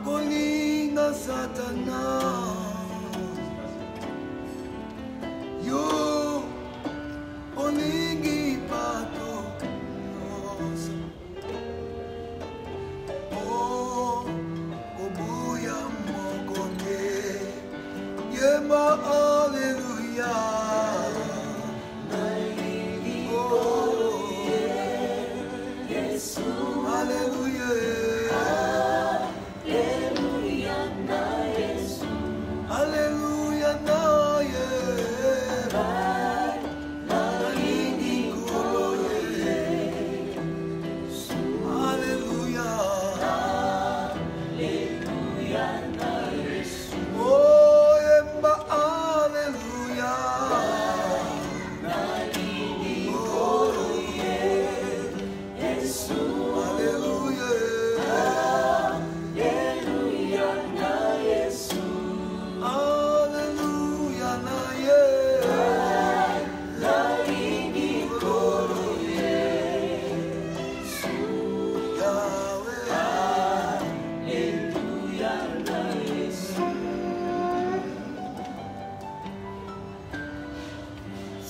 Kolinga Satana Yo Olingi Pato Nosa Oh Obuya Mokote Yema Hallelujah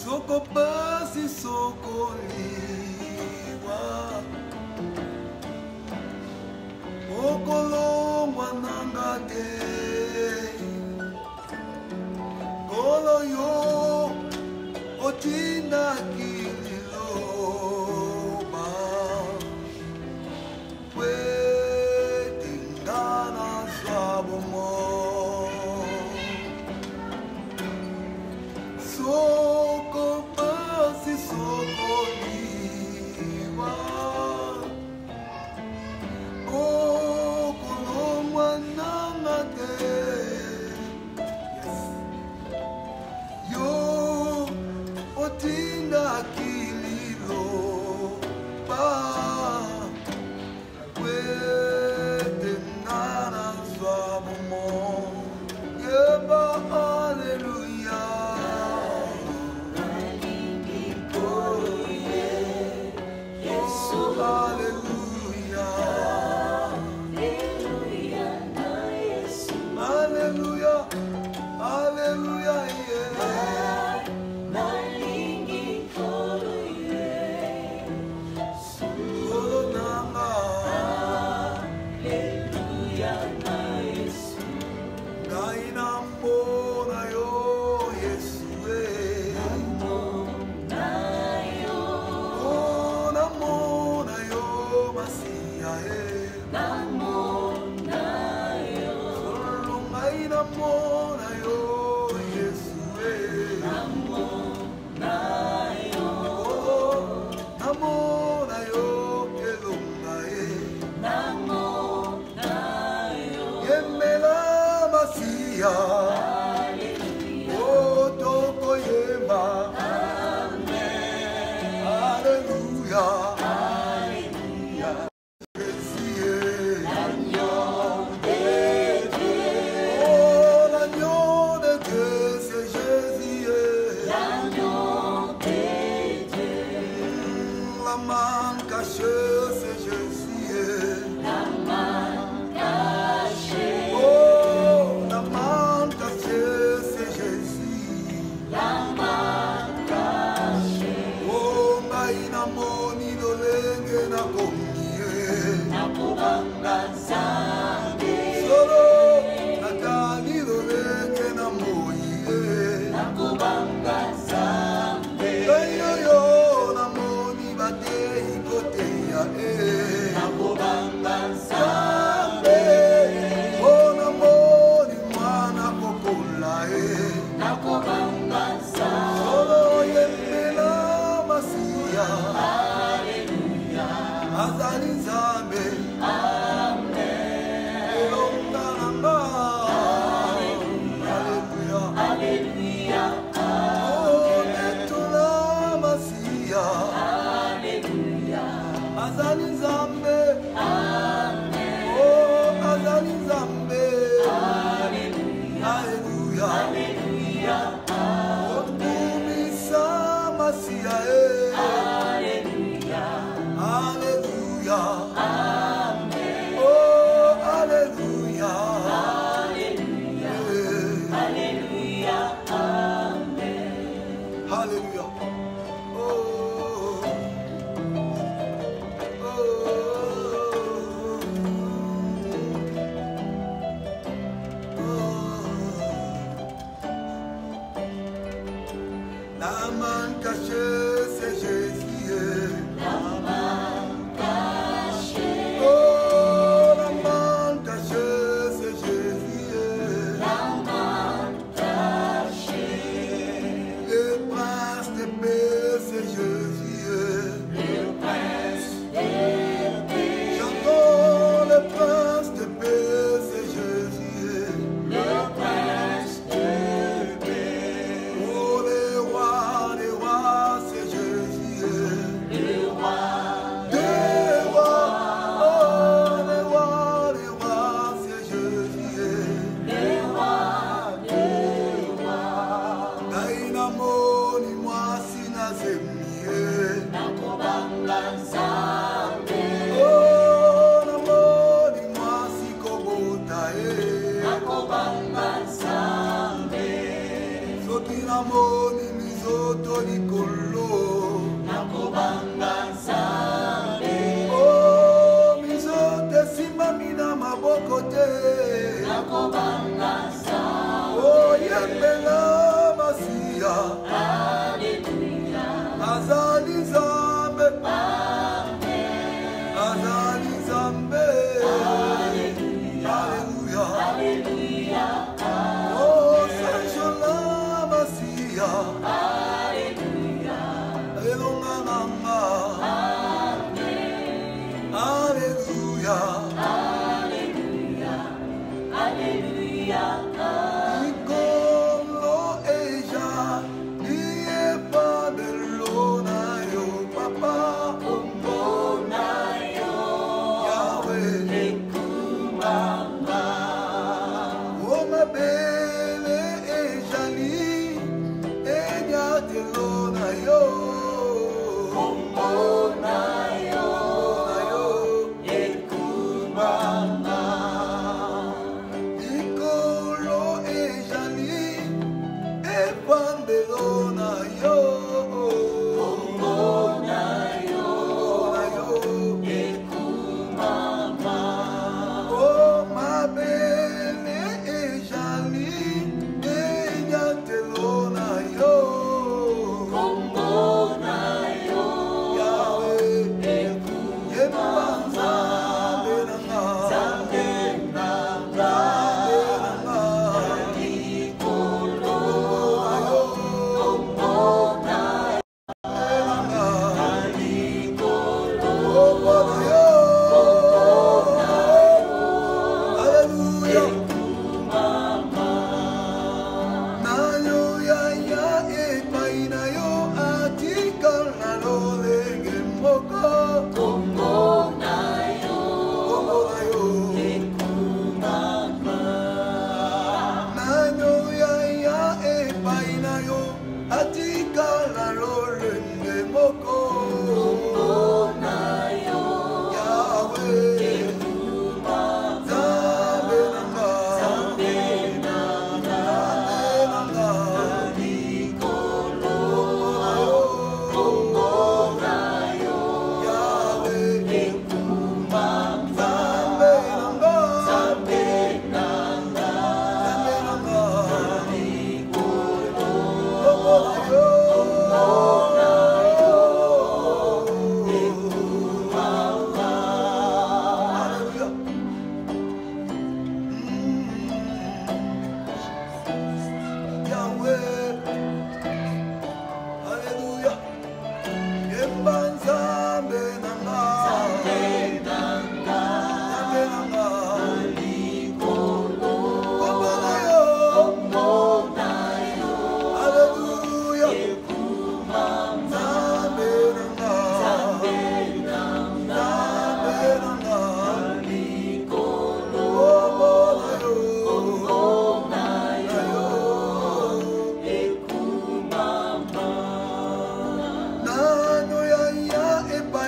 Soko basi soko liwa Okolongwa nangate Kolo yo Otina kililoba Wetingana sabomo Hallelujah.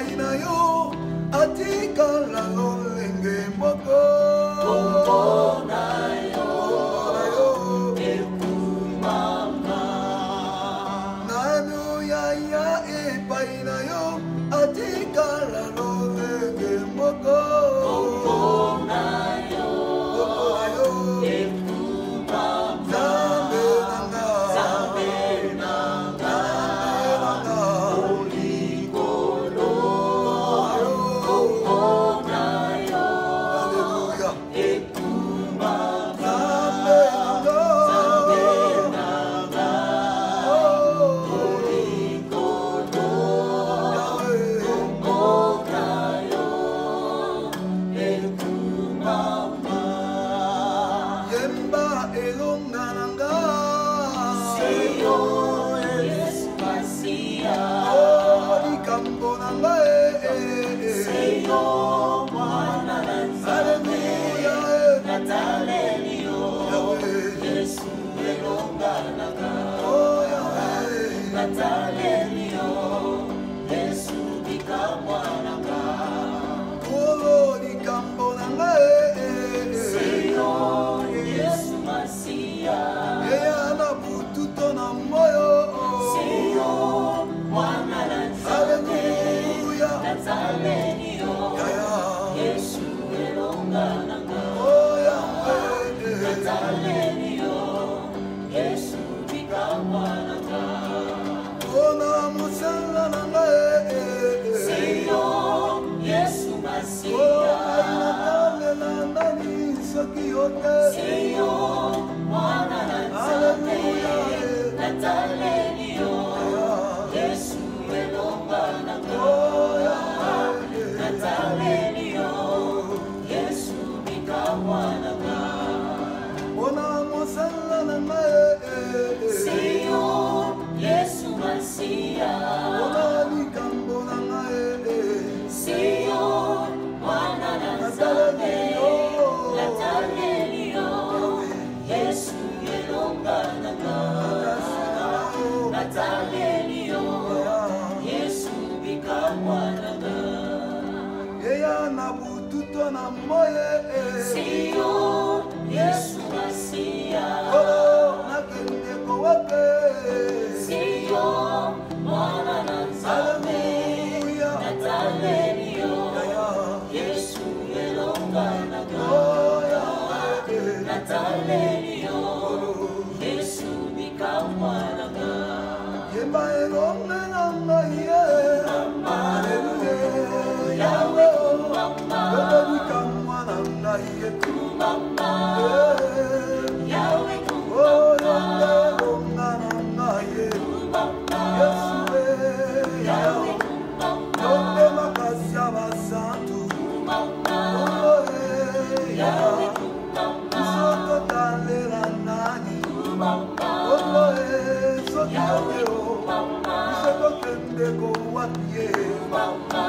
epai na yo atikala lolenge moko Kombo na yo ekumama nanu yaya epai na yo atikala lolenge moko Kombo na yo ekumama Zambe nanga olikolo Kombo na yo ekumama Zambe nanga olikolo Kombo na yo ekumama yemba elonga nanga Seyo Yesu Masia likambo nanga Seyo mwana na Nzambe Natalelio Yesu elonga nanga Natalelio Yesu bikamwa nanga likambo nanga Seyo Yesu Masia eyana bututo na moyo Seyo mwana na Nzambe Natalelio Yesu elonga nanga Natalelio Yesu bikamwa nanga ona musala nanga Seyo Yesu Masia natalela ndani soki yote Seyo mwana na Nzambe Natalelio Yesu elonga nanga Natalelio Yesu bikamwa nanga ona musala nanga Seyo Yesu Masia ona likambo nanga Seyo mwana na Nzambe Natalelio Yesu elonga nanga Natalelio Yesu bikamwa nanga eyana bututo na moye Seyo Yesu Masia nakende kowape Seyo mwana na Nzambe Natalelio Yesu elonga nanga Natalelio Yesu bikamwa nanga yemba elonga nanga Yawe kumama likamwa nanga Kumama Yawe kumama elonga nanga Kumama Yawe kumama makasi ya basantu Kumama Yawe kumama sototalela nani Kumama soki Yawe yo kumama sokokende kowapie Kumama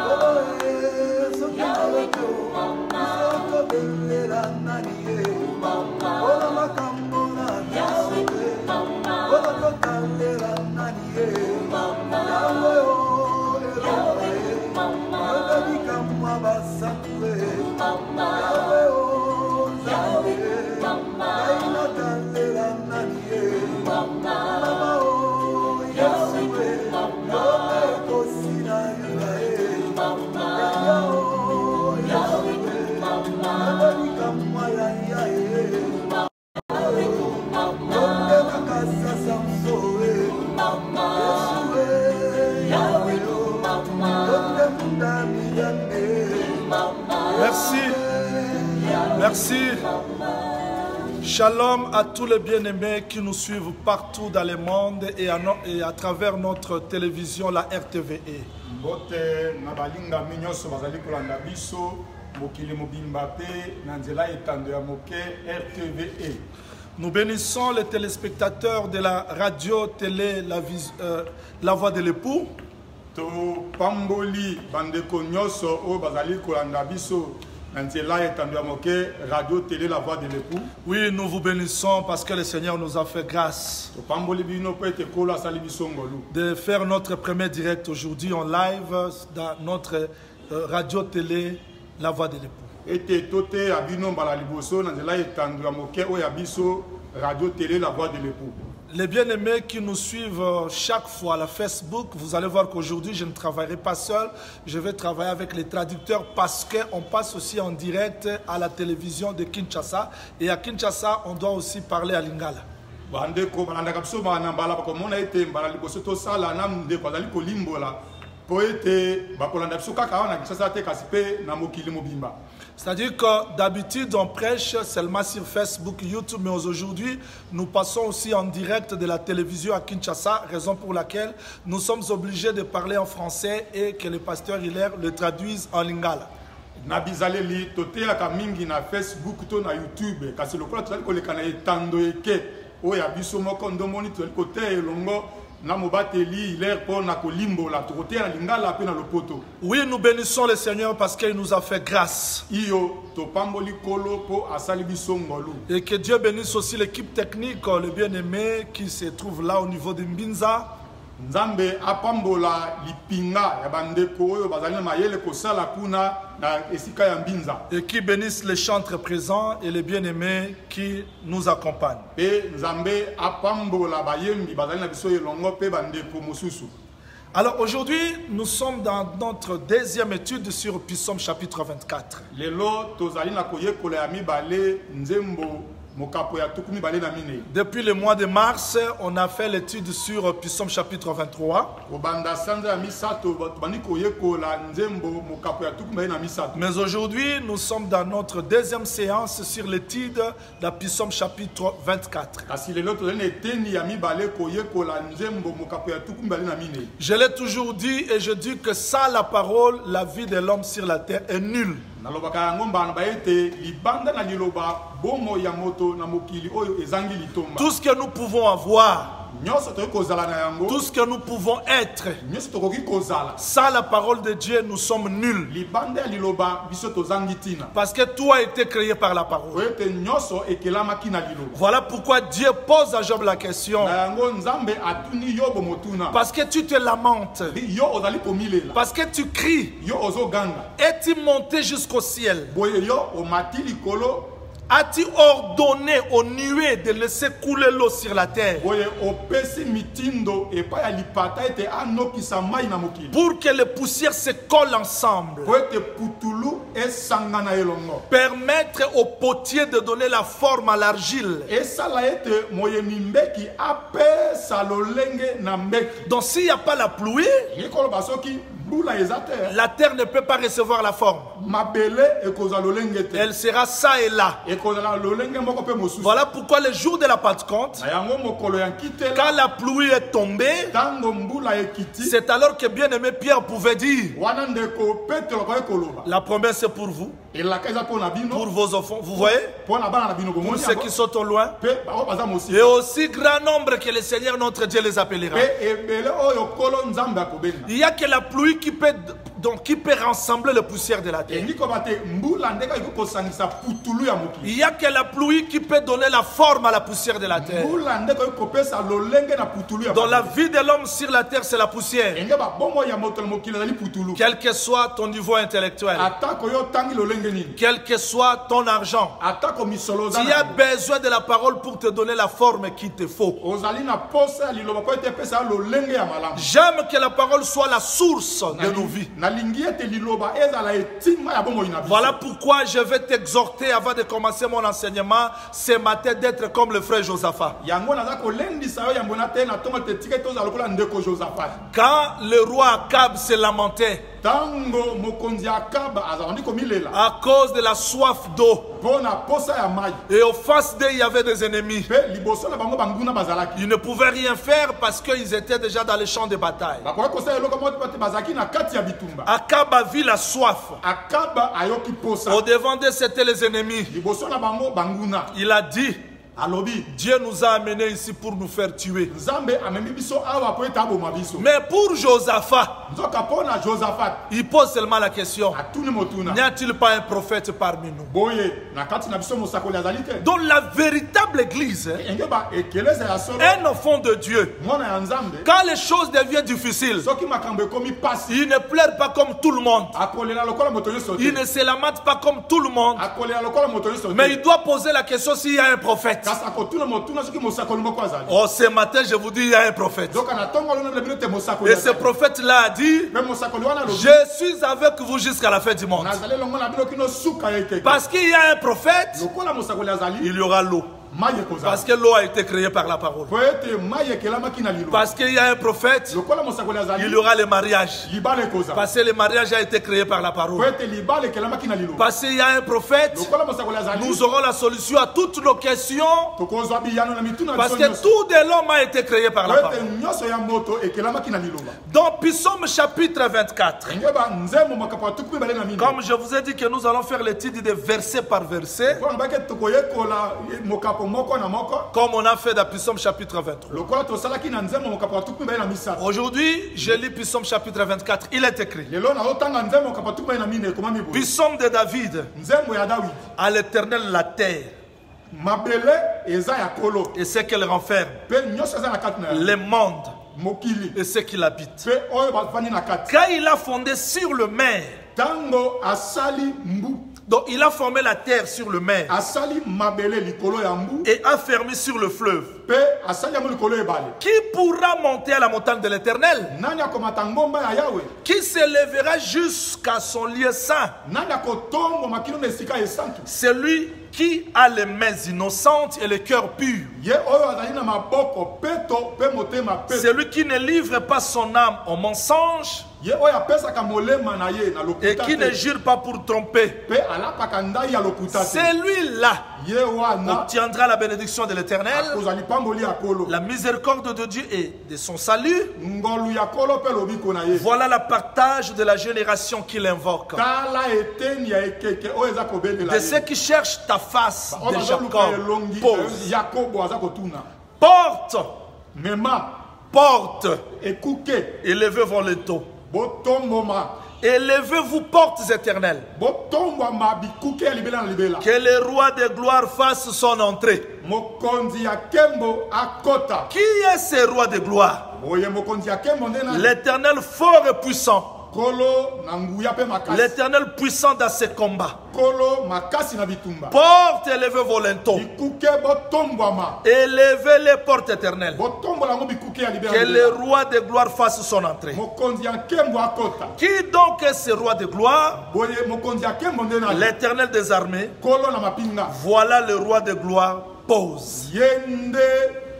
soki Yawe yo kumama sokobelela nani ye Kumama ona makambo na Yawe biso kumama ona totalela nani ye Kumama yawe o Yawe eloe kumama yodebikamwa basantu e Kumama yawe o Yawe nzambe kumama ngai natalela nani ye Kumama mama o Yawe yesu e kumama yote ekosi na yula e Kumama yaya o Yawe yesu e kumama yodebikamwa yaya e Yawe kumama yote makasa samso e Kumama yesu e Yawe yawe o kumama yote mundani yande Merci. Merci. Shalom à tous les bien-aimés qui nous suivent partout dans le monde et à travers notre télévision, la RTVE. Mbote na balinga minyoso bazali kolanda biso mokili mobimba pe na nzela etando ya moke RTVE. Nous bénissons les téléspectateurs de la radio télé La Voix de l'époux. To pamboli bandeko nyoso o bazali kolanda biso nzela etandu ya moke radio télé la voix de l'époux. Oui, nous vous bénissons parce que le Seigneur nous a fait grâce Topamboli bino po ete kolo asali biso ngolu. de faire notre premier direct aujourd'hui en live dans notre radio-télé La Voix de l'Époux. Ete tote abino mbala liboso nzela etandu ya moke oya biso radio télé la voix de l'époux. Les bien-aimés qui nous suivent chaque fois à la Facebook, vous allez voir qu'aujourd'hui, je ne travaillerai pas seul. Je vais travailler avec les traducteurs parce qu'on passe aussi en direct à la télévision de Kinshasa. Et à Kinshasa, on doit aussi parler à Lingala. Bandeko balanda biso bana mbala ko mona ete mbala liboso to sala na ndeko azali ko limbola po ete bakolanda biso kaka wana Kinshasa te kasi pe na mokili mobimba. C'est-à-dire que d'habitude, on prêche seulement sur Facebook, YouTube, mais aujourd'hui, nous passons aussi en direct de la télévision à Kinshasa, raison pour laquelle nous sommes obligés de parler en français et que le pasteur Hilaire le traduise en lingala. Nabizaleli toteaka mingi na Facebook to na YouTube kasi lokola tozali kolekana etando eke oya biso moko ndomoni tozali koteya elongo na mobateli Hilaire po na kolimbola tokoteya na lingala pe na lopoto. Oui, nous bénissons le Seigneur parce qu'il nous a fait grâce. Iyo topamboli kolo po asali biso ngolu. Et que Dieu bénisse aussi l'équipe technique, le bien-aimé qui se trouve là au niveau de Mbinza. Nzambe apambola lipinga ya bandeko oyo bazali na mayele kosala kuna na esika ya Mbinza. Et qui bénisse les chantres présents et les bien-aimés qui nous accompagnent. Pe Nzambe apambola bayembi bazali na biso elongo pe bandeko mosusu. Alors aujourd'hui, nous sommes dans notre deuxième étude sur Psaume chapitre 24. Lelo tozali na koyekola ya mibale nzembo mokapo ya tukumi bale na mine. Depuis le mois de mars, on a fait l'étude sur Psaume chapitre 23. Obanda sanza ya misato bani koyekola nzembo mokapo ya tukumi bale na misato. Mais aujourd'hui, nous sommes dans notre deuxième séance sur l'étude de Psaume chapitre 24. Kasi lelo tozali na eteni ya mibale koyekola nzembo mokapo ya tukumi bale na mine. Je l'ai toujours dit et je dis que sans la parole, la vie de l'homme sur la terre est nulle. Nalobaka yango mbana baete libanda na liloba bomo ya moto na mokili oyo ezangi litomba. Tout ce que nous pouvons avoir, Nyonso tokoki kozala na yango. tout ce que nous pouvons être, Nyonso tokoki kozala. sans la parole de Dieu, nous sommes nuls. Libanda ya liloba biso tozangi tina. Parce que tout a été créé par la parole. Oete nyonso ekelamaki na liloba. Voilà pourquoi Dieu pose à Job la question. Na yango Nzambe atuni yobo motuna. Parce que tu te lamentes. Yo ozali komilela. Parce que tu cries. Yo ozoganga. Es-tu monté jusqu'au ciel? Boye yo omati likolo. As-tu ordonné aux nuées de laisser couler l'eau sur la terre? Boye opesi mitindo epa ya lipata ete anokisa mai na mokili. Pour que les poussières se collent ensemble. Po ete putulu esangana elongo. Permettre au potier de donner la forme à l'argile. Esala ete moyemi mbeki apesa lolenge na mbeki. Donc s'il n'y a pas la pluie, Likolo basoki bula ezate. la terre ne peut pas recevoir la forme. Mabele ekoza lolenge te. Elle sera ça et là. Ekozala lolenge moko pe mosusu. Voilà pourquoi le jour de la Pentecôte, Na yango mokolo ya nkitela. quand la pluie est tombée, Tango mbula ekiti. c'est alors que bien-aimé Pierre pouvait dire, Wana ndeko Petro ko ekoloba. la promesse est pour vous, Elaka eza po na bino. pour vos enfants. Vous voyez? Po na bana na bino Pour bomoni. ceux qui sont au loin. Pe ba baza mosi. Et aussi grand nombre que le Seigneur notre Dieu les appellera. Pe ebele oyo kolo Nzambe akobenga. Il n'y a que la pluie qui peut, donc, qui peut rassembler les poussières de la terre. Engi ko bate mbula ndeka ikosangisa putulu ya mokili. Il n'y a que la pluie qui peut donner la forme à la poussière de la terre. Mbula ndeka ikopesa lolenge na putulu ya. Dans la vie de l'homme sur la terre, c'est la poussière. Engi ba bomo ya moto na mokili ezali putulu. Quel que soit ton niveau intellectuel, Atako yo tangi lolenge nini. quel que soit ton argent, Atako misolo tu zana. as besoin de la parole pour te donner la forme qu'il te faut. Ozali na posa ya liloba ko ete pesa lolenge ya malamu. J'aime que la parole soit la source de nos vies. Na lingi ete liloba ezala etima ya bomo ina biso. Voilà pourquoi je vais t'exhorter avant de commencer mon enseignement ce matin d'être comme le frère Josaphat. Yango naza kolendisa yo yambona te na tongo te tika toza lokola ndeko Josaphat. Quand le roi Akab se lamentait Tango mokonzi Akaba azandi komilela. à cause de la soif d'eau, Pona posa ya mai. et au face d'eux il y avait des ennemis, Pe liboso na bango banguna bazalaki. ils ne pouvaient rien faire parce qu'ils étaient déjà dans les champs de bataille. Bakoki kosa eloko moko te bazaki na kati ya bitumba. Akab a vu la soif. Akaba ayoki posa. Au devant d'eux c'étaient les ennemis. Liboso na bango banguna. Il a dit, Alobi. Dieu nous a amenés ici pour nous faire tuer. Nzambe amemi biso awa po eta aboma biso. Mais pour Josaphat, nzoka pona Josaphat Il pose seulement la question, atuni motuna n'y a-t-il pas un prophète parmi nous? boye na kati na biso mosakoli azali te Donc la véritable église, enge ba ekeleza ya solo un enfant de Dieu, mwana ya nzambe quand les choses deviennent difficiles, soki makambo ekomi pasi il ne pleure pas comme tout le monde. akolela lokola moto nyonso Il te ne se lamente pas comme tout le monde. akolela lokola moto nyonso Mais te il doit poser la question s'il y a un prophète. kasi akotuna motuna soki mosakoli moko azali Oh, ce matin, je vous dis, il y a un prophète. zoka na ntongo lona na bino te mosakoli Et ce prophète-là a dit, me mosakoli wana lobi je suis avec vous jusqu'à la fin du monde. nazali longo na bino kino suka ekeke Parce qu'il y a un prophète, lokola mosakoli azali il y aura l'eau. mai ekozala Parce que l'eau a été créée par la parole. po ete mai ekelamaki na lilo Parce qu'il y a un prophète, lokola mosakoli azali il y aura les mariages. libala ekozala Parce que le mariage a été créé par la po parole. ete libala ekelamaki na lilo Parce qu'il y a un prophète, lokola mosakoli azali nous aurons la solution à toutes nos questions. tokozwa biyano na mituna Parce biso que nyonso tout de l'homme a été créé par po la ete parole. nyonso ya moto ekelamaki na liloba Dans Psaume chapitre 24, enge ba nzembo makapo ya tuku mibale na mine comme je vous ai dit que nous allons faire l'étude de verset par verset, mpona bake tokoyekola mokapo moko na moko comme on a fait dans Psaume chapitre 23. lokola tosalaki na nzembo mokapo ya tuku mibale na misato Aujourd'hui, je lis Psaume chapitre 24. Il est écrit, lelo naotanga nzembo mokapo ya tuku mibale na mine ekomami boye Psaume de David, nzembo ya dawidi à l'Éternel la terre mabele eza ya kolo et ce qu'elle renferme, mpe nyonso eza na kati na yango. les mondes mokili et ceux qui l'habitent. mpe oyo bafandi na kati Car il a fondé sur le mer, ntango asali mbu donc il a formé la terre sur le mer asali mabele likolo ya mbu et a fermé sur le fleuve. mpe asali yango likolo ya ebale Qui pourra monter à la montagne de l'Éternel? nani akomata ngomba ya yawe Qui s'élèvera jusqu'à son lieu saint? nani akotongoma kino na esika esantu Celui qui a les mains innocentes et le cœur pur. ye oyo azali na maboko peto mpe motema peto Celui qui ne livre pas son âme au mensonge ye oyo apesaka molema na ye na et lokuta qui ne te jure pas pour tromper. mpe alapaka ndai ya lokuta te Celui-là ye wana obtiendra la bénédiction de l'Éternel, akozwa lipamboli ya kolo la miséricorde de Dieu et de son salut. ngolu ya kolo mpe lobiko na ye Voilà le partage de la génération qui l'invoque. tala eteni ya ekeke oyo eza kobelela De ceux qui cherchent ta face, oyo de bazoluka Jacob. elongi Pose. yakobo aza kotuna Porte, mema porte, ekuke élevez vos linteaux. botomboma Élevez-vous, portes éternelles. botombwama bikuke ya libela na libela Que le roi de gloire fasse son entrée. mokonzi ya nkembo akota Qui est ce roi de gloire? oye mokonzi ya nkembo nde na L'Éternel fort et puissant. kolo na nguya mpe makasi L'Éternel puissant dans ses combats. kolo makasi na bitumba Porte, élevez vos linteaux. bikuke botombwama Élevez les portes éternelles. botombola yango bikuke ya libela Que na le libela roi de gloire fasse son entrée. mokonzi ya nkembo akota Qui donc est ce roi de gloire? boye mokonzi ya nkembo nde na L'Éternel des armées. kolo na mapinga Voilà le roi de gloire pose. ye nde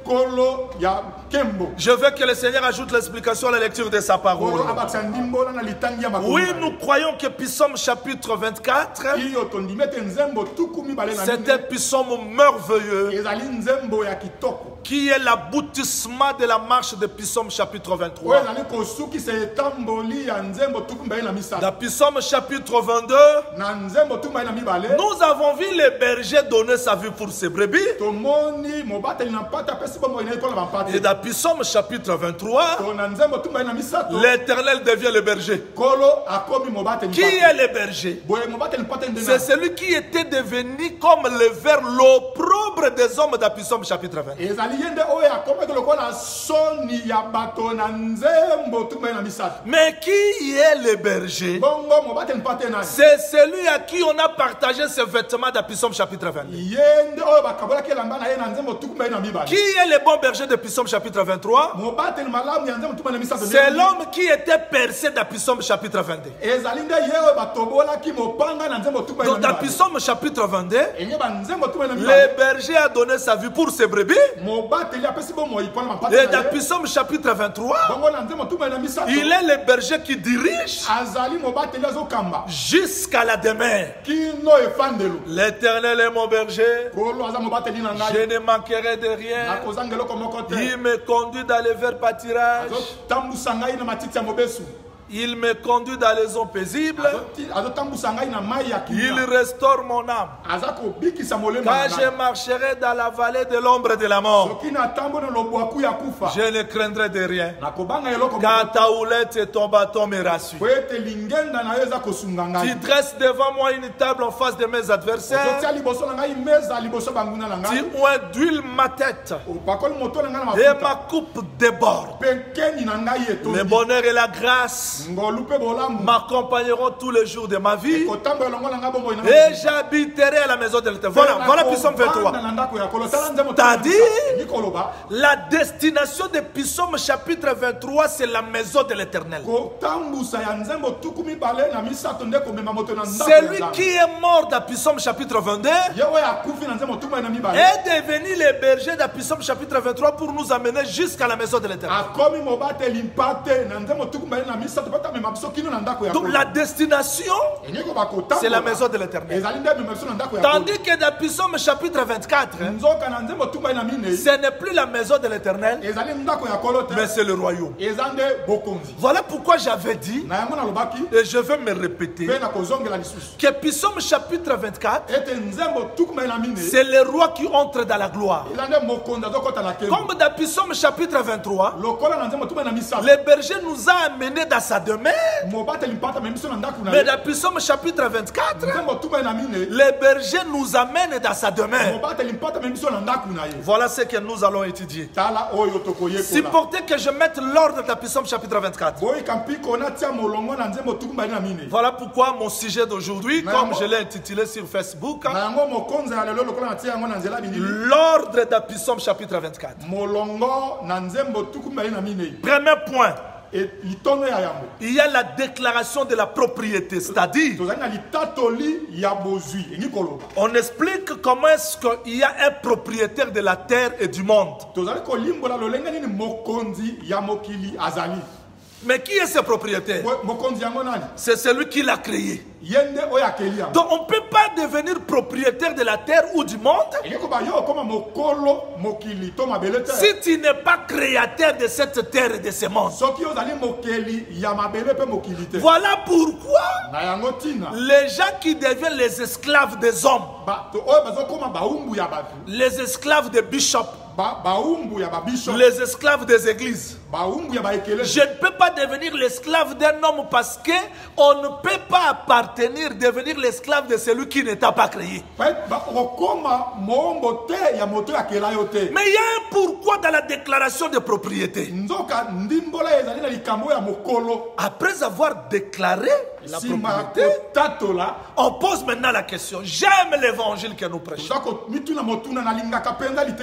kolo ya nkembo Je veux que le Seigneur ajoute l'explication à la lecture de sa kolo parole. abakisa ndimbola na litangi ya Oui, makomi nous croyons que Psaume chapitre 24, iyo tondimi ete nzembo tuku mibale na c'est un mine psaume merveilleux ezali nzembo ya kitoko qui est l'aboutissement de la marche de Psaume chapitre oyo 23. ezali kosukisa etamboli ya nzembo tuku mibale na misato Dans Psaume chapitre 22, na nzembo tuku mibale na mibale nous avons vu le berger donner sa vie pour ses brebis. tomoni mobateli na mpate apesi bomoi na ye kola Et bampate dans Psaume chapitre 23, to na nzembo tuku mibale na misato l'Éternel devient le berger. kolo akomi mobateli Qui est le berger? boye mobateli mpate nde C'est celui qui était devenu comme le ver, l'opprobre des hommes dans Psaume chapitre 20. ezali ye nde oyo akomaki lokola soni ya bato na nzembo tuku mibale na misato Mais qui est le berger? bongo mobateli mpate nani C'est celui à qui on a partagé ses vêtements dans Psaume chapitre 20. ye nde oyo bakabolaki elamba na ye na nzembo tuku mibale na mibale Qui est le bon berger de Psaume chapitre 23? mobateli malamu ya nzembo tuku mibale na misato C'est l'homme qui était percé dans Psaume chapitre 22. ezali nde ye oyo batobolaki mopanga na nzembo tuku mibale Donc na dans mibale Psaume chapitre 22, eye banzembo tuku mibale na le mibale berger a donné sa vie pour ses brebis. mobateli apesi bomoi mpona mampate Et na dans ye Psaume chapitre 23, bongo na nzembo tuku mibale na misato il est le berger qui dirige azali mobateli azokamba jusqu'à la demeure. kino efandelo L'Éternel est mon berger, kolo aza mobateli na je ngai ne manquerai de rien. nakozanga eloko moko te Il me conduit dans les verts pâtirages. azotambusa ngai na matiti ya mobesu Il me conduit dans les eaux paisibles. azotambusa ngai na mai ya Il kimia restaure mon âme. aza kobikisa molemo Quand na je ngai marcherai dans la vallée de l'ombre de la mort, soki natambola na lobwaku ya kufa je ne craindrai de rien. nakobanga eloko Car ta houlette et ton bâton me rassurent. po ete lingenda na yo eza kosunga Tu ngai dresses devant moi une table en face de mes adversaires. ozotia liboso na ngai meza liboso banguna na Tu ngai oins d'huile ma tête opakoli moto na ngai na et mafuta ma coupe déborde. mpe nkeni na ngai Le etondi bonheur et la grâce ngolu mpe bolamu m'accompagneront tous les jours de ma vie kotambola elongo na ngai bomoi na et j'habiterai à la maison de l'Éternel. Voilà Psaume 23. C'est-à-dire, la destination de Psaume chapitre 23, c'est la maison de l'Éternel. Celui qui est mort dans Psaume chapitre 22 est devenu le berger dans Psaume chapitre 23 pour nous amener jusqu'à la maison de l'Éternel. Donc la destination, c'est la maison de l'Éternel. Tandis que dans Psaume chapitre 24, ce n'est plus la maison de l'Éternel, mais c'est le royaume. Voilà pourquoi j'avais dit, et je vais me répéter, que Psaume chapitre 24, c'est le roi qui entre dans la gloire. Comme dans Psaume chapitre 23, le berger nous a amenés dans sa demeure. Mais dans Psaume chapitre 24, le berger nous amène dans sa demeure. Voilà ce que nous allons étudier. C'est pour que je mette l'ordre dans Psaume chapitre 24. Voilà pourquoi mon sujet d'aujourd'hui, comme je l'ai intitulé sur Facebook, l'ordre dans Psaume chapitre 24. Premier point. Il y a la déclaration de la propriété, c'est-à-dire on explique comment est-ce qu'il y a un propriétaire de la terre et du monde. Mais qui est ce propriétaire? C'est celui qui l'a créé. Donc on ne peut pas devenir propriétaire de la terre ou du monde si tu n'es pas créateur de cette terre et de ce monde. Voilà pourquoi les gens qui deviennent les esclaves des hommes, les esclaves des bishops, les esclaves des églises, je ne peux pas devenir l'esclave d'un homme parce qu'on ne peut pas appartenir, devenir l'esclave de celui qui ne t'a pas créé. Mais il y a un pourquoi dans la déclaration de propriété. Après avoir déclaré la propriété, on pose maintenant la question. J'aime l'évangile que nous prêchons.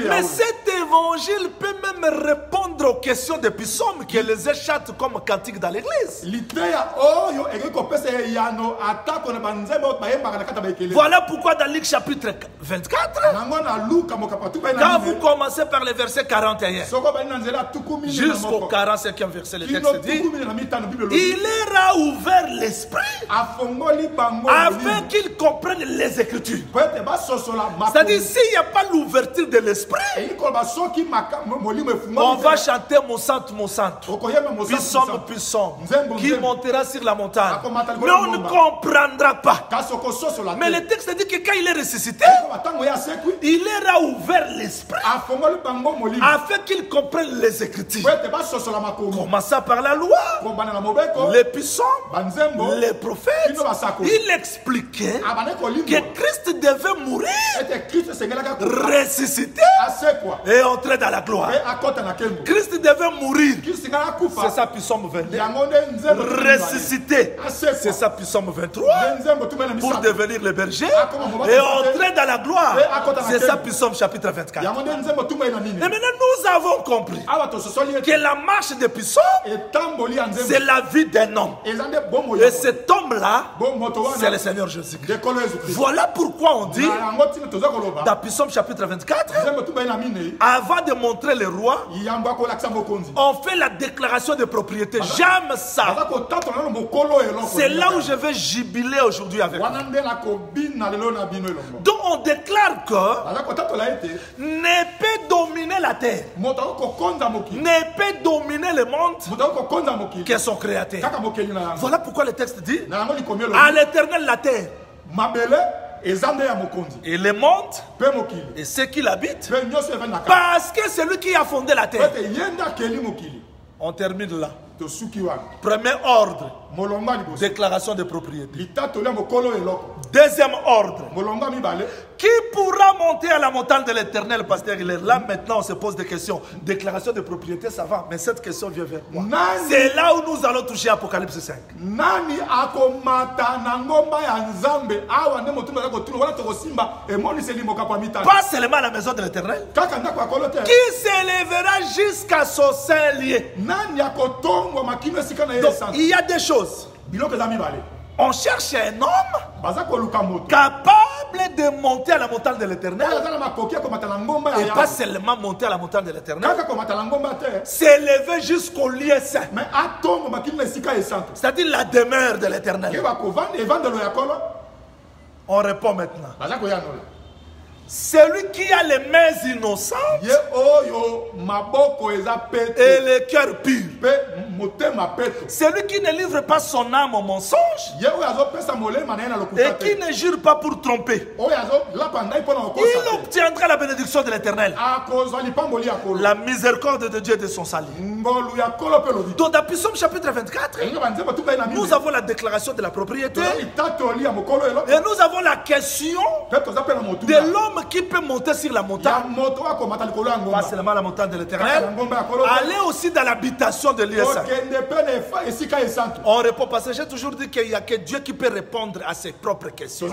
Mais cet évangile peut même répondre aux questions des psaumes qui les échappent comme cantique dans l'église. Voilà pourquoi dans Luc chapitre 24, quand vous commencez par le verset 41 jusqu'au 45e verset, le texte dit, il leur a ouvert l'esprit afin qu'ils comprennent les Écritures. C'est-à-dire, s'il n'y a pas l'ouverture de l'esprit, on va chanter mon sang, puissant, puissant, qui montera sur la montagne. Mais on ne comprendra pas. Mais le texte dit que quand il est ressuscité, il leur a ouvert l'esprit afin qu'ils comprennent les Écritures. Commençant par la loi, les puissants, les prophètes, il expliquait que Christ devait mourir, ressusciter et entrer dans la gloire. Christ devait mourir, c'est ça Psaume 22. Ressusciter, c'est ça Psaume 23. Pour devenir le berger et entrer dans la gloire, c'est ça Psaume chapitre 24. Et maintenant nous avons compris que la marche de Psaume, c'est la vie d'un homme. Et cet homme-là, c'est le Seigneur Jésus-Christ. Voilà pourquoi on dit dans Psaume chapitre 24, avant de montrer le roi, on On fait la déclaration de propriété. J'aime ça. C'est là où je vais jubiler aujourd'hui avec vous. Donc on déclare que ne peut dominer la terre, ne peut dominer le monde que son créateur. Voilà pourquoi le texte dit à l'Éternel la terre et le monde et ceux qui l'habitent, parce que c'est lui qui a fondé la terre. On termine là. Premier ordre, déclaration de propriété. Deuxième ordre, qui pourra monter à la montagne de l'Éternel, pasteur? Il est là maintenant, on se pose des questions. Déclaration de propriété, ça va, mais cette question vient vers moi. C'est là où nous allons toucher Apocalypse 5. Pas seulement à la maison de l'Éternel, qui s'élèvera jusqu'à son saint lieu. Donc, il y a des choses. On cherche un homme capable de monter à la montagne de l'Éternel. Et pas seulement monter à la montagne de l'Éternel, s'élever jusqu'au lieu saint. C'est-à-dire la demeure de l'Éternel. On répond maintenant. Celui qui a les mains innocentes et le cœur pur. Celui qui ne livre pas son âme au mensonge et qui ne jure pas pour tromper, il obtiendra la bénédiction de l'Éternel, la miséricorde de Dieu et de son salut. Donc dans Psaume chapitre 24, nous avons la déclaration de la propriété et nous avons la question de l'homme qui peut monter sur la montagne, pas seulement la montagne de l'Éternel, aller aussi dans l'habitation de lieu saint. On répond parce que j'ai toujours dit qu'il n'y a que Dieu qui peut répondre à ses propres questions.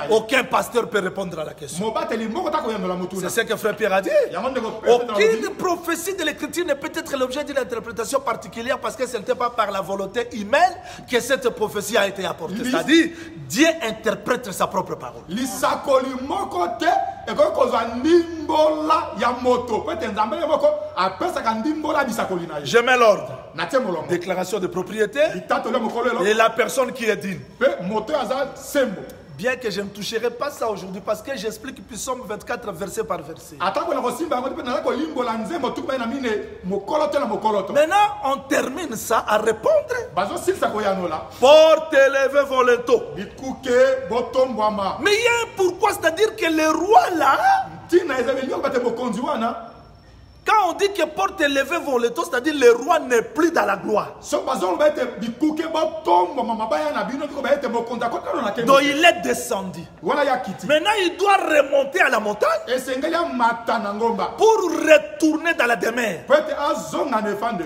Aucun pasteur peut répondre à la question. C'est ce que frère Pierre a dit. Aucune prophétie de l'Écriture ne peut être l'objet d'une interprétation particulière parce que ce n'était pas par la volonté humaine que cette prophétie a été apportée. C'est-à-dire, Dieu interprète sa propre parole. Je mets l'ordre. Déclaration de propriété et la personne qui est digne. Bien que je ne toucherai pas ça aujourd'hui parce que j'explique Psaume 24 verset par verset. Maintenant, on termine ça à répondre. Porte élevée voleto. Mais il y a un pourquoi, c'est-à-dire que le roi là, quand on dit que porte élevée voleto, c'est-à-dire le roi n'est plus dans la gloire. Donc il est descendu. Maintenant il doit remonter à la montagne pour retourner dans la demeure.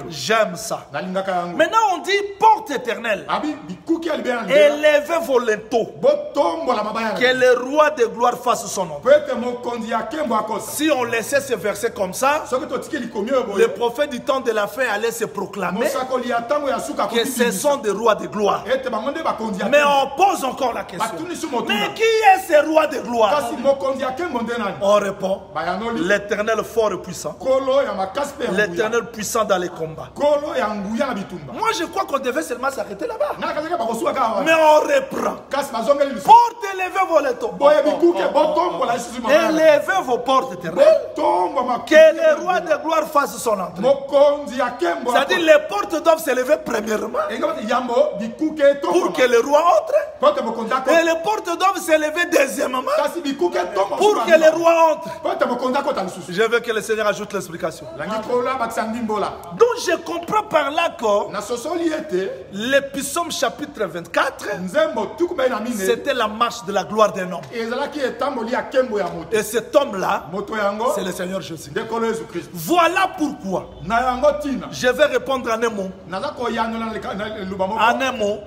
J'aime ça. Maintenant on dit porte éternelle, élevée voleto, que le roi de gloire fasse son nom. Si on laissait ce verset comme ça, le prophète du temps de la fin allait se proclamer que ce sont des rois de gloire. Mais on pose encore la question. Mais qui est ce roi de gloire? On répond l'Éternel fort et puissant. L'Éternel puissant dans les combats. Moi je crois qu'on devait seulement s'arrêter là-bas. Mais on reprend. Porte élevée vos lettres. Élevez vos portes éternelles. Que le roi de gloire fasse son entrée. C'est-à-dire les portes doivent s'élever premièrement pour que le roi entre. Et les portes doivent s'élever deuxièmement pour que le roi entre. Je veux que le Seigneur ajoute l'explication. Donc je comprends par là que le Psaume chapitre 24, c'était la marche de la gloire d'un homme. Et cet homme-là, c'est le Seigneur Jésus. Voilà pourquoi je vais répondre en un mot. En un mot,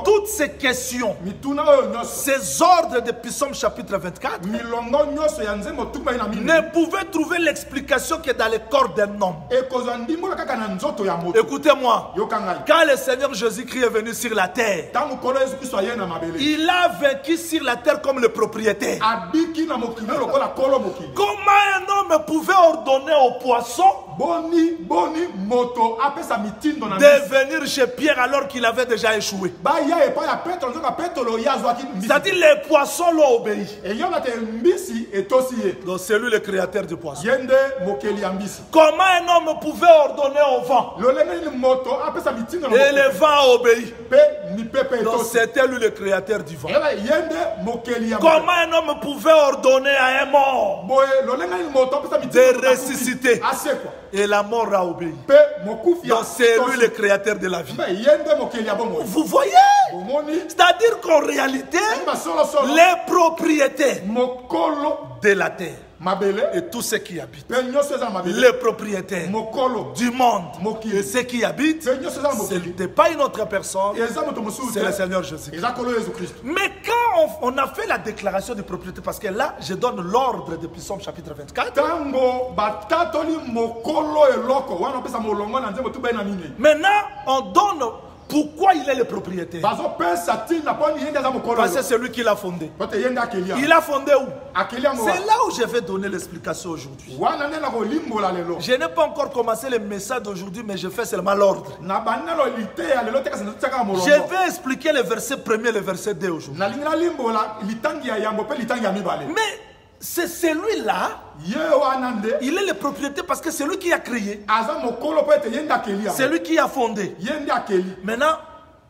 toutes ces questions questions, mituna oyo nyonso ces ordres de Psaume chapitre 24 milongo nyonso ya nzembo tukuma ina mine ne pouvaient trouver l'explication que dans le corps d'un homme. ekozwa ndimbola kaka na nzoto ya moto. Écoutez-moi, Yoka ngai quand le Seigneur Jésus-Christ est venu sur la terre, ntango kolo yesu kristo aye na mabele il a vaincu sur la terre comme le propriétaire. abiki na mokili lokola kolo mokili. Comment un homme pouvait ordonner au poisson boni moto apesa mitindo na de venir chez Pierre alors qu'il avait déjà échoué? baya epai ya petro nzoka petro ye azwaki mbisi C'est-à-dire les poissons l'ont obéi. eyona te mbisi etosi ye Donc c'est lui le créateur du poisson. ye nde mokeli ya mbisi. Comment un homme pouvait ordonner au vent lolenge nini moto apesa mitindo na et le vent a obéi? mpe mipepe Donc etosi c'était lui le créateur du vent. eyeba ye nde mokeli ya Comment un homme pouvait ordonner à un mort boye lolenge nini moto apesa de mitindo na ressusciter asekwa et la mort a obéi? mpe mokufi ya Donc c'est lui le créateur de la vie. mpe ye nde mokeli ya bomoi. Vous voyez? omoni C'est-à-dire qu'en réalité, basolosolo les propriétaires mokolo de la terre mabele et tous ceux qui habitent, mpe nyonso eza na mabele les propriétaires mokolo du monde Mokili. et ceux qui habitent, mpe nyonso eza na ce mokili n'était pas une autre personne, eza moto mosusu c'est le te Seigneur Jésus. eza kolo yesu kristo. Mais quand on a fait la déclaration de propriété, parce que là, je donne l'ordre de Psaume chapitre 24, ntango batatoli mokolo eloko wana opesa molongo na nzembo tubai na minei maintenant on donne pourquoi il est le propriétaire. bazopesa ntina mponi ye nde aza mokolo Parce que c'est lui qui l'a fondé. pote ye nde akeli Il yango a fondé où? akeli yango C'est là où je vais donner l'explication aujourd'hui. wana nde na kolimbola lelo Je n'ai pas encore commencé le message d'aujourd'hui, mais je fais seulement l'ordre. na bandelo liteya lelo te kasi nazotiaka molongo Je vais expliquer le verset 1er et le verset 2 aujourd'hui. nalingi nalimbola litangi ya yambo mpe litangi ya mibale Mais c'est celui-là, ye wana nde il est le propriétaire parce que c'est lui qui a créé, aza mokolo mpo ete ye nde akeli c'est yango lui qui a fondé. ye nde akeli. Maintenant,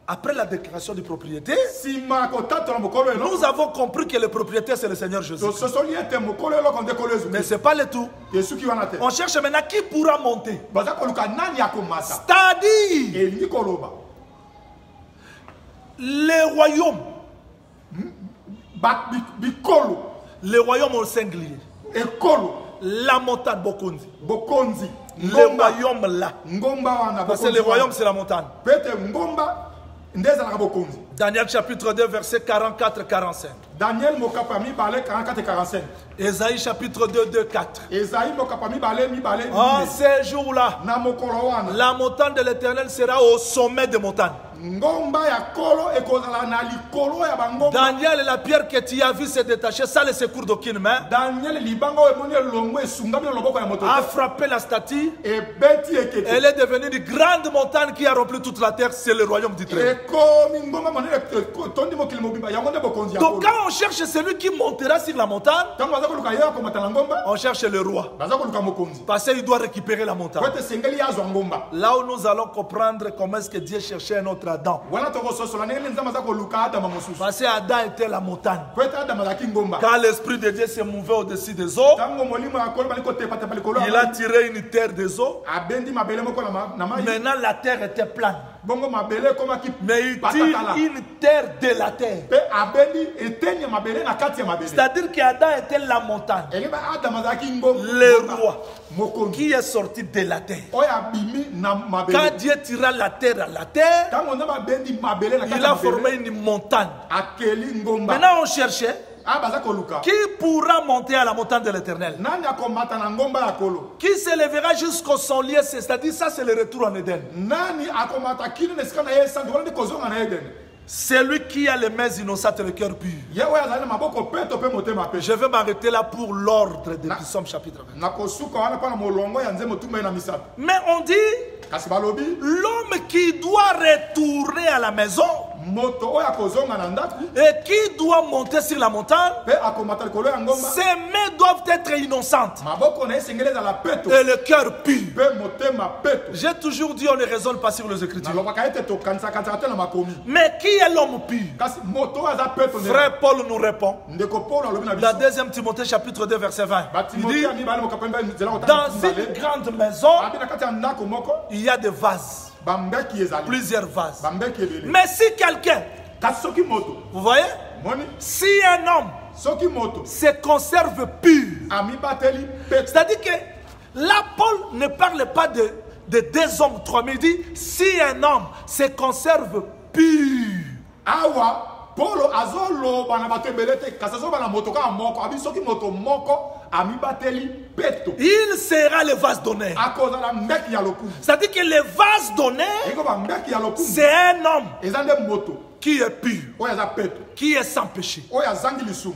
après la déclaration de propriété, nsima ya kotatola mokolo nous eloko avons compris que le propriétaire c'est le Seigneur Jésus. tososoli ete mokolo eloko nde kolo yesu Mais kristo c'est pas le tout. esuki wana te On cherche maintenant qui pourra monter. baza koluka nani akomata C'est-à-dire elingi koloba les royaumes, bikolo les royaumes au singulier, ekolo la montagne Bokonzi, bokonzi les royaumes là. ngomba wana Parce que le royaume c'est la montagne. pete ngomba nde ezalaka bokonzi. Daniel chapitre 2 verset 44-45. Daniel mokapa mibale 44 et 45. Ésaïe chapitre 2, 2, 4. Esaïe mokapa mibale mibale En ces jours-là, na mokolo wana la montagne de l'Éternel sera au sommet des montagnes. ngomba ya kolo ekozala na likolo ya bangomba. Daniel, la pierre que tu as vue se détacher sans le secours d'aucune main, Daniel libanga oyo emoni elongo esungami na loboko ya moto a te. frappé la statue. Ebeti ekeke Elle est devenue une grande montagne qui a rempli toute la terre. C'est le royaume du Très-Haut. ekomi ngomba monene tondi mokili mobimba yango nde bokonzi ya Donc kolo. quand on cherche celui qui montera sur la montagne, Ntango baza koluka ye akomata na ngomba on cherche le roi. baza koluka mokonzi Parce qu'il doit récupérer la montagne. po ete esengeli ye azwa ngomba. Là où nous allons comprendre comment est-ce que Dieu cherchait un autre Adam. wana tokososola ndenge nzambe aza koluka adama mosusu Parce que Adam était la montagne. po ete adama azalaki ngomba. Quand l'Esprit de Dieu se mouvait au-dessus des eaux, ntango molimo ya kolo bali kotepatepa likolo ya il a mai, tiré une terre des eaux. abendi mabele moko na mai Maintenant, la terre était plane. bongo mabele ekomaki Mais il patatala tire une terre de la terre. mpe abendi eteni ya mabele na kati ya mabele. C'est-à-dire qu'Adam était la montagne. eyeba adama azalaki ngomba Le roi mokonzi qui est sorti de la terre. oyo abimi na Quand mabele. Dieu tira la terre à la terre, ntango nzambe abendi mabele na kati il ya a formé mabele une montagne. akeli ngomba. Maintenant, on cherchait baza koluka qui pourra monter à la montagne de l'Éternel. nani akomata na ngomba ya kolo. Qui s'élèvera jusqu'au sonlier, c'est-à-dire ça c'est le retour en Éden. nani akomata kino na esika na ye santu wana nde kozonga na edeni. Celui qui a les mains innocentes et le cœur pur. ye oyo azali na maboko peto mpe motema pe. Je vais m'arrêter là pour l'ordre de Psaume chapitre 20. nakosuka wana mpo na molongo ya nzembo tumba ye na misato. Mais on dit, kasi balobi l'homme qui doit retourner à la maison moto oyo akozonga na ndaku et qui doit monter sur la montagne, mpe akomata likolo ya ngomba ses mains doivent être innocentes maboko na ye esengeli ezala peto et le cœur pur. mpe motema peto. J'ai toujours dit, on ne raisonne pas sur les Écritures. nalobaka ete tokanisakanisaka te na makomi. Mais qui est l'homme pur? kasi moto oyo aza peto nde Frère Paul nous répond. ndeko paulo alobi na Dans biso 2 Timothée chapitre 2 verset 20. Il batimote dit, ya mibale mokapo mibale nzela dans kotanga une grande maison, abi na kati ya ndako moko il y a des vases, bambeki ezali plusieurs vases. bambeki ebele. Mais si quelqu'un, kasi soki moto vous voyez, moni si un homme soki moto se conserve pur, amibateli peto c'est-à-dire que là, Paul ne parle pas de deux hommes, trois, mais il dit, si un homme se conserve pur, awa Polo azolo bana bato ebelete kasazo bana moto ka moko abisoki moto moko ami bateli peto. Il sera le vase d'honneur. Akoza la mbeki ya lokumu. C'est-à-dire que le vase d'honneur, Eko ba mbeki ya lokumu. c'est un homme Ezande moto. qui est pur, Oya za peto. qui est sans péché. Oya zangi lisumu.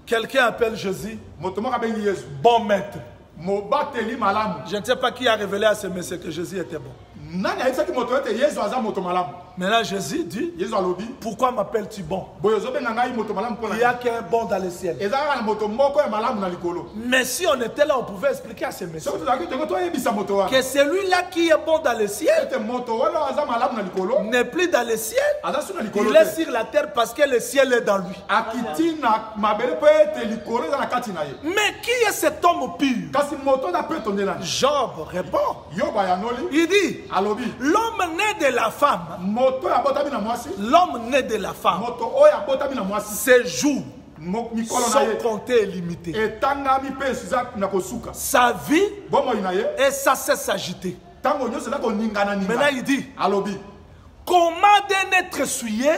Quelqu'un appelle Jésus Moto moko abengi Yesu. bon maître. Mo bateli malamu. Je ne sais pas qui a révélé à ce monsieur que Jésus était bon. Nani ayebisaki moto ete Yesu aza moto malamu. Maintenant Jésus dit, Yesu alobi. pourquoi m'appelles-tu bon? Boyo zobenga ngai moto malamu Il pona. n'y a qu'un bon dans le ciel. Eza kaka na moto moko ya malamu na likolo. Mais si on était là, on pouvait expliquer à ce monsieur Soki tozalaki tongo toyebisa moto wana. que celui-là qui est bon dans le ciel Ete moto wana aza malamu na likolo. n'est plus dans le ciel. Aza su na likolo. Il est sur la terre parce que le ciel est dans lui. Akiti na mabele po ete likolo eza na kati na ye. Mais qui est cet homme pur? Kasi moto na peto nde nani? Job répond. Yoba ya noli. Il dit, Alobi. l'homme né de la femme, Moto ya botami na mwasi. l'homme né de la femme, Moto oyo ya botami na mwasi. ses jours Mikolo na sont ye. comptés et limités. Etangami pe suza na kosuka. Sa vie Bomoi na ye. et sa cesse agitée. Tango nyonso na koningana Maintenant ninga. il dit, Alobi. comment d'un être essuyé,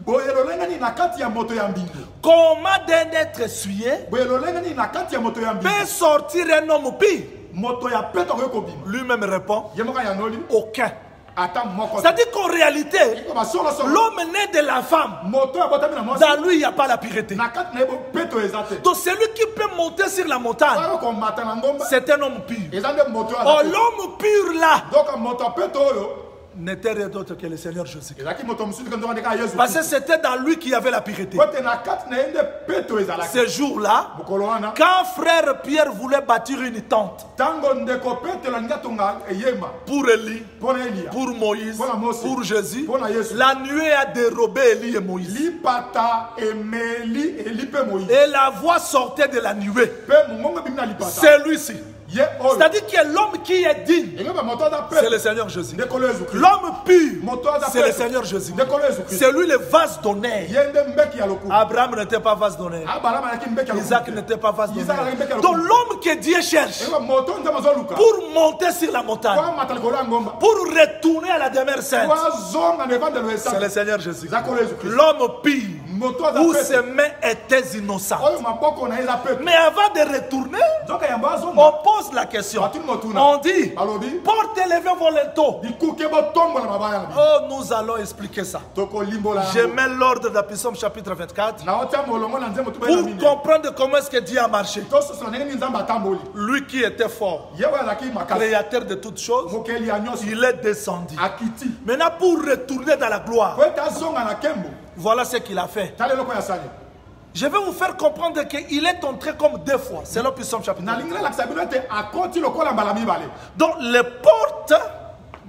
Boyelo lengani na kati ya moto ya mbingo. comment d'un être essuyé Boyelo lengani na kati ya moto ya mbingo. peut sortir un homme pur? Moto ya peto ko kobima. Lui-même répond, Yemoka ya noli. aucun. Ata moko. C'est-à-dire qu'en réalité, Ko ba solo solo. l'homme né de la femme, Moto ya botami na mwasi. dans lui, il n'y a pas la pureté. Na kati na yebo peto ezate. Donc celui qui peut monter sur la montagne, Ayo ko mata na ngomba. c'est un homme pur. Ezande moto ya. Or l'homme pur là Donc moto peto oyo. n'était rien d'autre que le Seigneur Jésus. Ezaki moto mususu ke ndonga ndeka Yesu. Parce que c'était dans lui qu'il y avait la pureté. Kote na kati na yende peto ezalaki. Ce jour-là, Mokolo wana. quand frère Pierre voulait bâtir une tente Tango ndeko peto la ngatonga eyema. pour Élie, Pona Elia. pour Moïse, Pour Mose. pour Jésus, Pour Yesu. la nuée a dérobé Élie et Moïse. Lipata emeli elipe Moïse. Et la voix sortait de la nuée. Pe mungonga bimna lipata. Celui-ci. Ye oyo. C'est-à-dire que l'homme qui est digne, Enga ba moto da c'est peto. le Seigneur Jésus. Ndekolo Yesu Christ. L'homme pur, c'est le Peto. Seigneur Jésus. Ndekolo Yesu Christ. C'est lui le vase d'honneur. Yende mbeki ya lokumu. Abraham n'était pas vase d'honneur. Abalama yaki mbeki ya lokumu. Isaac n'était pas vase Isaac d'honneur. n'était pas vase Donc d'honneur. l'homme que Dieu cherche Enga moto nzama zoluka. pour monter sur la montagne, Kwa mata likolo ya ngomba. pour retourner à la demeure sainte, Kwa zonga ne vande le c'est le Seigneur Jésus. Zakolo Yesu Christ. L'homme pur, Moto da où peto. ses mains étaient innocentes. Oyo maboko na eza peto. Mais avant de retourner, Zoka ya mbazonga. on pose la question. On dit, Alobi. portez les vents volontaires. Dikuke botombo na mabaya na bi. Oh, nous allons expliquer ça. Toko limbola. Je mets l'ordre de Psaume chapitre 24 Na otia molongo na nzembo tuba pour na mine. comprendre comment est-ce que Dieu a marché. Toso so ndenge nzamba tamboli. Lui qui était fort, Yewe azaki makasi. créateur de toutes choses, Mokeli ya nyonso. il est descendu. Akiti. Maintenant, pour retourner dans la gloire, Ko ta zonga na kembo. voilà ce qu'il a fait. Tale loko ya sali. Je vais vous faire comprendre qu'il est entré comme deux fois. C'est le Psaume chapitre Na 24. lingala la sabino te akoti lokola mbala mibale. Donc, les portes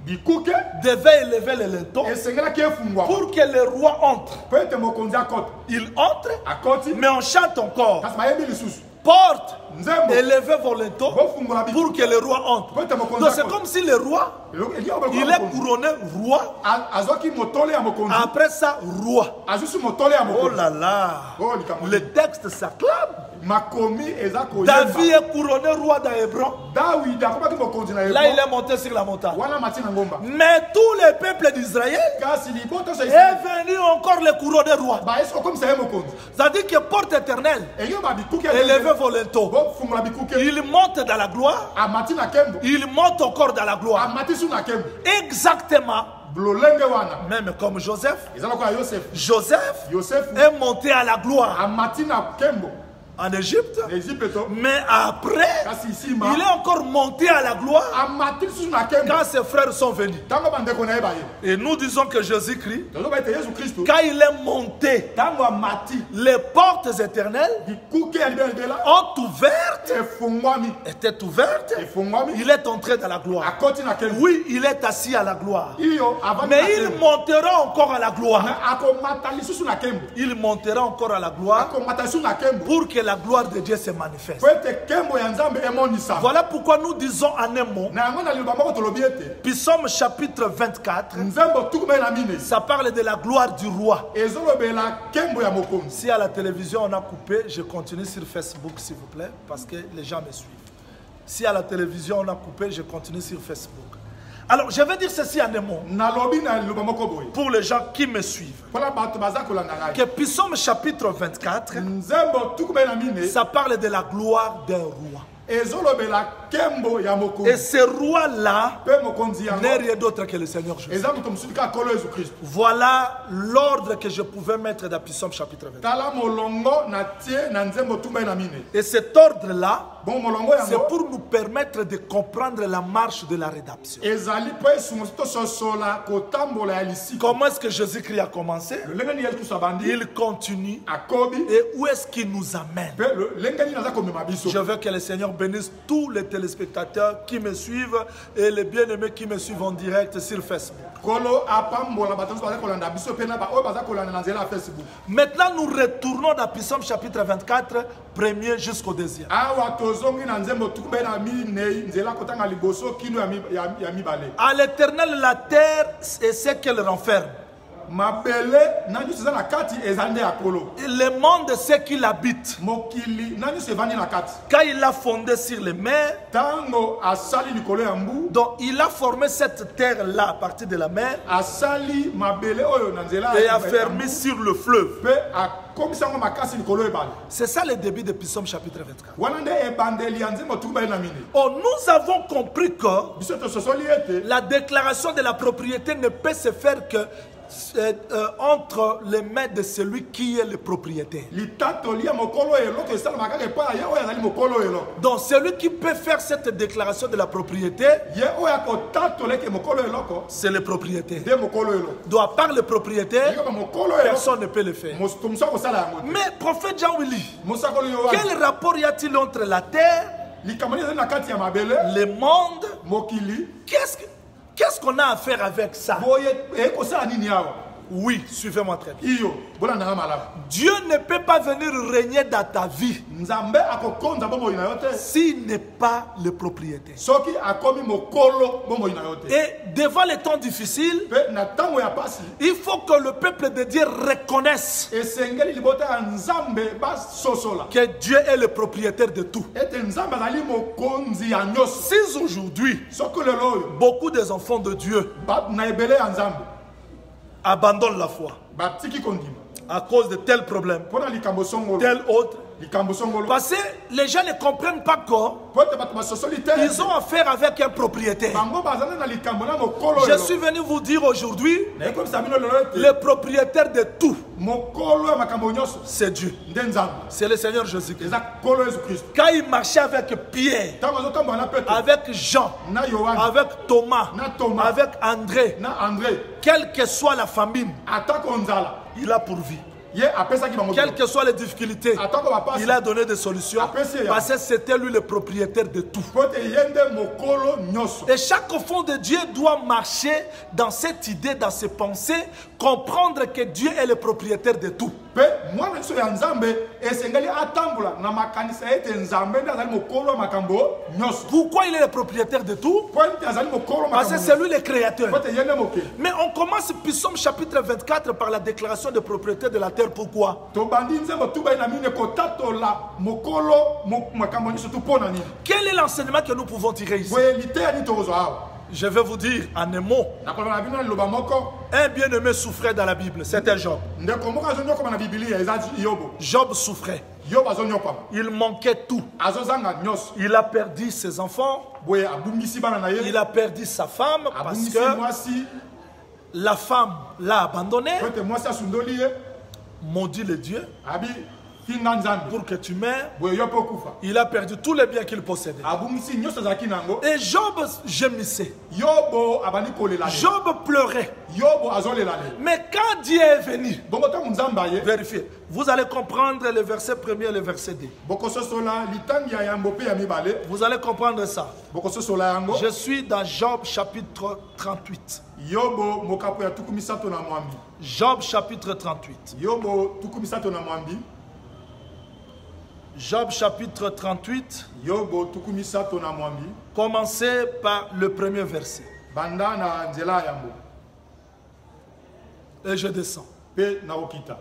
Bikuke devaient élever le linteau esengela ki efungwa. pour que le roi entre. Po ete mokonzi akota. Il entre, Akoti. mais on chante encore. Kasi bayebi lisusu. Porte, Nzembo. élevez vos linteaux Bofungola bi. pour que le roi entre. Donc, c'est comme si le roi, il est couronné roi, Azwaki motole ya mokonzi. après ça, roi. Azusu motole ya Oh mokonzi. là là, Oh likambo. le texte s'acclame. Makomi eza ko David est couronné roi dans Hébron. David akomaki mokonzi na Là, il Hebron. est monté sur la montagne. Wana mati na ngomba. Mais tous les peuples d'Israël Kasi liboto so est venu encore le couronné roi. ba eso comme ça mokonzi. C'est-à-dire que porte éternelle, Eyo ba bikuke élevez vos linteaux. Bo fungola bikuke. Il monte dans la gloire, Amati na kembo. il monte encore dans la gloire. Amati su na kembo. Exactement, Blolenge wana. même comme Joseph. Eza loko ya Yosef. Joseph Yosef est monté à la gloire amati na kembo. en Égypte, Égypte to. mais après, Kasi ici ma. il est encore monté à la gloire Amati su na kembo. quand ses frères sont venus. Tango bandeko na yebaye. Et nous disons que Jésus-Christ, Tozo ba ete Yesu Kristo. quand il est monté, Tango amati. les portes éternelles Bikuke ya libela. ont ouvertes, Efungwami. étaient ouvertes. Efungwami. Il est entré dans la gloire. Akoti na kembo. Oui, il est assis à la gloire. Iyo avant. Mais il montera encore à la gloire. akomata lisusu na kembo. Il montera encore à la gloire Akomata lisusu na kembo. pour que la gloire de Dieu se manifeste. Po ete kembo ya Nzambe emonisa. Voilà pourquoi nous disons en un mot, Na yango na liloba moko tolobi ete. Psaume chapitre 24, Nzambe tukume na mine. ça parle de la gloire du roi. Ezolobela kembo ya mokonzi. Si à la télévision on a coupé, je continue sur Facebook s'il vous plaît, parce que les gens me suivent. Si à la télévision on a coupé, je continue sur Facebook. Alors, je vais dire ceci en un mot. nalobi na liloba moko boye Pour les gens qui me suivent. mpona bato baza kolanda ngai Que Psaume chapitre 24, nzembo tukubai na mine ça parle de la gloire d'un roi. ezolobela nkembo ya Et mokonzi ce roi-là mpe mokonzi n'est yango rien d'autre que le Seigneur Jésus. eza moto mosusu kaka nkolo yesu kristo Voilà l'ordre que je pouvais mettre dans Psaume chapitre 24. tala molongo na tie na nzembo tukubai na mine Et cet ordre-là, bon molongo c'est yango pour nous permettre de comprendre la marche de la rédemption. ezali mpo esungo tososola kotambola ya lisika Comment est-ce que Jésus-Christ a commencé? lolenge nini yesu kristo abandi Il continue. akobi Et où est-ce qu'il nous amène? mpe lolenge nini aza komema biso Je veux que le Seigneur bénisse tous les téléspectateurs qui me suivent et les bien-aimés qui me suivent en direct sur Facebook. kolo apambola bato nyonso baza kolanda biso mpe na baoyo baza kolanda na nzela ya facebook Maintenant, nous retournons dans Psaume chapitre 24, premier jusqu'au deuxième. awa tozongi na nzembo tukubai na minei nzela kotanga liboso kino ya mibale À l'Éternel, la terre et ce qu'elle renferme. mabele na nyonso eza na kati eza nde ya kolo Et le monde, ce qu'il habite. mokili na nyonso evandi na kati Quand il a fondé sur les mers, ntango asali likolo ya mbu donc il a formé cette terre-là à partir de la mer asali mabele oyo na nzela et a fermé sur le fleuve. mpe akomisa yango makasi likolo ebale C'est ça le début de Psaume chapitre 24. wana nde ebandeli ya nzembo tukubai na mine Oh, nous avons compris que biso tososoli ete la déclaration de la propriété ne peut se faire que entre les mains de celui qui est le propriétaire. litatoli ya mokolo eloko esalamaka kaka epai ya ye oyo azali mokolo eloko Donc celui qui peut faire cette déclaration de la propriété, ye oyo akotatola eke mokolo eloko c'est le propriétaire. nde mokolo eloko Donc à part le propriétaire, yeba mokolo eloko personne ne peut le faire. moto mosu akosala yango te Mais prophète Jean-Willy, mosakoli yo wana quel rapport y a-t-il entre la terre, likambo nini ezali na kati ya mabele le monde? mokili Qu'est-ce qu'on a à faire avec ça? boye ekosala nini awa Oui, suivez-moi très bien. iyo bolandanga malamu Dieu ne peut pas venir régner dans ta vie nzambe akokonza bomoi na yo te s'il n'est pas le propriétaire. soki akomi mokolo bomoi na yo te Et devant les temps difficiles, mpe na ntango ya pasi il faut que le peuple de Dieu reconnaisse esengeli libota ya nzambe basosola que Dieu est le propriétaire de tout. ete nzambe azali mokonzi ya nyonso Si aujourd'hui, soki lelo oyo beaucoup des enfants de Dieu na ebele ya nzambe abandonnent la foi batiki kondima à cause de tel problème, mpo na likambo songolo tel autre, likambo songolo parce que les gens ne comprennent pas que po ete bato basosoli te ils ont affaire avec un propriétaire. bango bazali na likambo na mokolo Je oyo suis venu vous dire aujourd'hui, nayekomisa bino lelo ete le propriétaire de tout, mokolo ya makambo nyonso c'est Dieu. nde nzambe C'est le Seigneur Jésus-Christ. eza kolo yesu kristo Quand il marchait avec Pierre, ntango azotambola na petro avec Jean, na yohane avec Thomas, na Thomas, avec André, na andré quelle que soit la famine, atako nzala il a pourvu. ye apesaki bango Quelles que soient les difficultés, atako bapasi il a donné des solutions parce que c'était lui le propriétaire de tout. po ete ye nde mokolo nyonso Et chaque enfant de Dieu doit marcher dans cette idée, dans ses pensées, comprendre que Dieu est le propriétaire de tout. mpe mwana biso ya nzambe esengeli atambola na makanisa ete nzambe nde azali mokolo ya makambo nyonso Pourquoi il est le propriétaire de tout? po ete azali mokolo ya Parce que makambo c'est lui le créateur. po ete ye nde mokeli Mais on commence Psaume chapitre 24 par la déclaration de propriété de la terre. Pourquoi? tobandi nzembo tubai na mine kotatola mokolo makambo nyonso tu mpo na nini Quel est l'enseignement que nous pouvons tirer ici? boye liteya nini tokozwa awa Je vais vous dire en un mot. nakoloba na bino na liloba moko Un bien-aimé souffrait dans la Bible, c'était Job. ndeko moko azonyokama na bibilia eza yobo Job souffrait. yobo azonyokwama Il manquait tout. azozanga nyonso Il a perdu ses enfants, boye abungisi bana na ye il a perdu sa femme parce abungisi que mwasi la femme l'a abandonné. po ete mwasi asundoli ye Maudit le Dieu abi finga nzambe pour que tu meurs. boye yo mpe okufa Il a perdu tous les biens qu'il possédait. abungisi nyonso azalaki nango Et Job gémissait. yobo abandi kolela le Job pleurait. yobo azolela le Mais quand Dieu est venu, bongo ntango nzambe aye vérifiez. Vous allez comprendre le verset 1er et le verset 2. bokososola litangi ya yambo mpe ya mibale Vous allez comprendre ça. bokososola yango Je suis dans Job chapitre 38. yobo mokapo ya tuku misato na mwambi Job chapitre 38. yobo tuku misato na mwambi Job chapitre 38. yobo tuku misato na mwambi Commencez par le premier verset. banda na nzela ya yambo Et je descends. mpe nakokita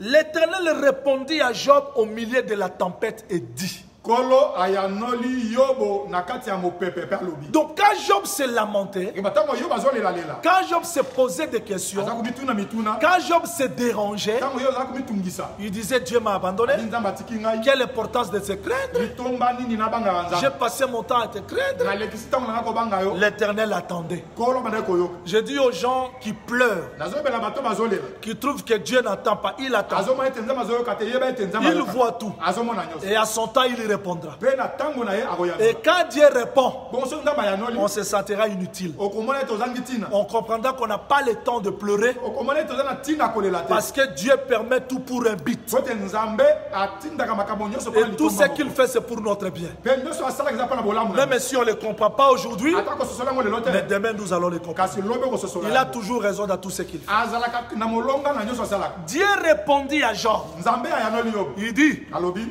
L'Éternel répondit à Job au milieu de la tempête et dit, Kolo ayanoli yobo nakati ya mopepe pe alobi. Donc quand Job s'est lamenté, Et batango yoba zo lela lela. quand Job s'est posé des questions, Aza kumituna mituna. quand Job s'est dérangé, Tango yo za kumitungisa. il disait Dieu m'a abandonné. Nzamba tiki ngai. Quelle importance de se craindre? Litomba nini na banga banza. J'ai passé mon temps à te craindre. Na lekisi tango na ko banga yo. L'Éternel attendait. Kolo bana ko yo. Je dis aux gens qui pleurent, Nazo bela bato bazo lela. qui trouvent que Dieu n'attend pas, il attend. Azo ma etenza mazo yo kate yeba etenza ma. Il voit tout. Azo mona nyoso. Et à son temps, il y répondra. Pe na tango na ye akoya. Et quand Dieu répond, Bonso ndamba yanoli. on se sentira inutile. Okomona tozangi tina. On comprendra qu'on n'a pas le temps de pleurer Okomona tozana tina kolela te. parce que Dieu permet tout pour un but. Pote nzambe atindaka makambo nyonso pa Et tout ce qu'il fait, c'est pour notre bien. Pe nyonso asala kizapa na bolamu. Même si on ne le comprend pas aujourd'hui, Ata ko sosola ngo lelo mais te. demain nous allons le comprendre. Kasi lobe ko sosola. Il a toujours raison dans tout ce qu'il fait. azalaka na molonga na nyonso asalaka. Dieu répondit à Job. Nzambe ayanoli yobo. Il dit, Alobi.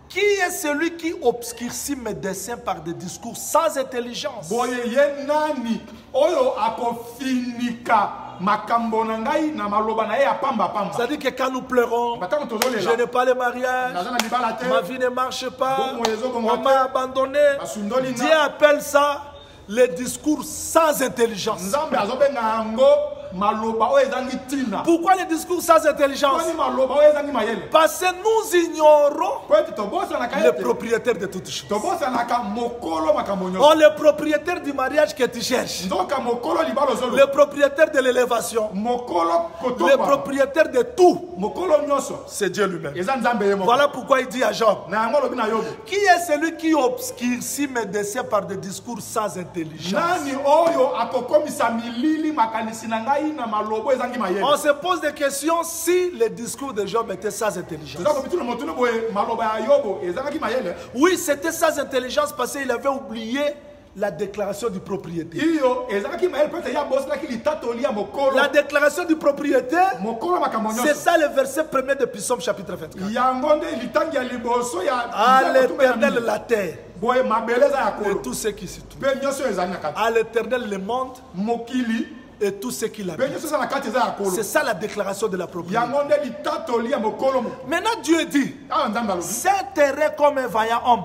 qui est celui qui obscurcit mes desseins par des discours sans intelligence? Boye ye nani oyo akofinika makambo na ngai na maloba na ye ya pamba pamba. C'est-à-dire que quand nous pleurons, Batango tozolela. je n'ai pas le mariage, Naza na libala te. ma vie ne marche pas, Bongo ezo bongo on te. m'a abandonné. Basundoli na. Dieu appelle ça les discours sans intelligence. Nzambe azobenga yango maloba oyo ezangi tina. Pourquoi les discours sans intelligence? Kwani maloba oyo ezangi mayele. Parce que nous ignorons Po ete tobosanaka le ye te. propriétaire de toutes choses. Tobosanaka mokolo makambo nyonso. Oh, le propriétaire du mariage que tu cherches, Nzoka mokolo libala ozolo. le propriétaire de l'élévation, Mokolo le kotoba. propriétaire de tout, Mokolo nyonso. c'est Dieu lui-même. Eza nzambe ye moko. Voilà pourquoi il dit à Job, Na yango lobi na yobo. qui est celui qui obscurcit mes desseins par des discours sans intelligence? Nani oyo akokomisa milili makanisi na ngai na malobo ezangi mayele. On se pose des questions si le discours de Job était sans intelligence. Toza komituna motuna boye maloba ya yobo ezangaki mayele. Oui, c'était sans intelligence parce qu'il avait oublié la déclaration du propriétaire. Iyo ezangaki mayele peut-être ya boselaki litatoli ya mokolo. La déclaration du propriétaire, Mokolo makambo c'est nyonso. ça le verset 1er de Psaume chapitre 24. Yango nde litangi ya liboso ya. À l'Éternel la terre Boye mabeleza ya et kolo. tout ce qui s'y trouve. Pe nyonso ezali na kati. À l'Éternel le monde Mokili. et tout ce qu'il a. Pe nyonso ezali na kati eza ya kolo. C'est ça la déclaration de la propriété. Yango nde litatoli ya mokolo. Maintenant Dieu dit, Ah nzambe alobi. c'est terrain comme un vaillant homme.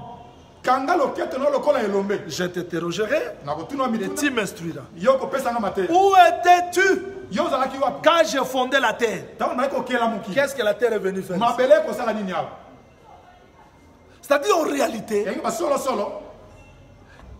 Kanga lokete no lokola elombe. Je t'interrogerai Na kotuna et mituna. tu m'instruiras. Yo kopesanga mate. Où étais-tu Yo ozalaki wapi? quand j'ai fondé la terre? Tango na kokela mokili. Qu'est-ce que la terre est venue faire? Mabele kosala nini awa? C'est-à-dire en réalité, Yangi basolo solo.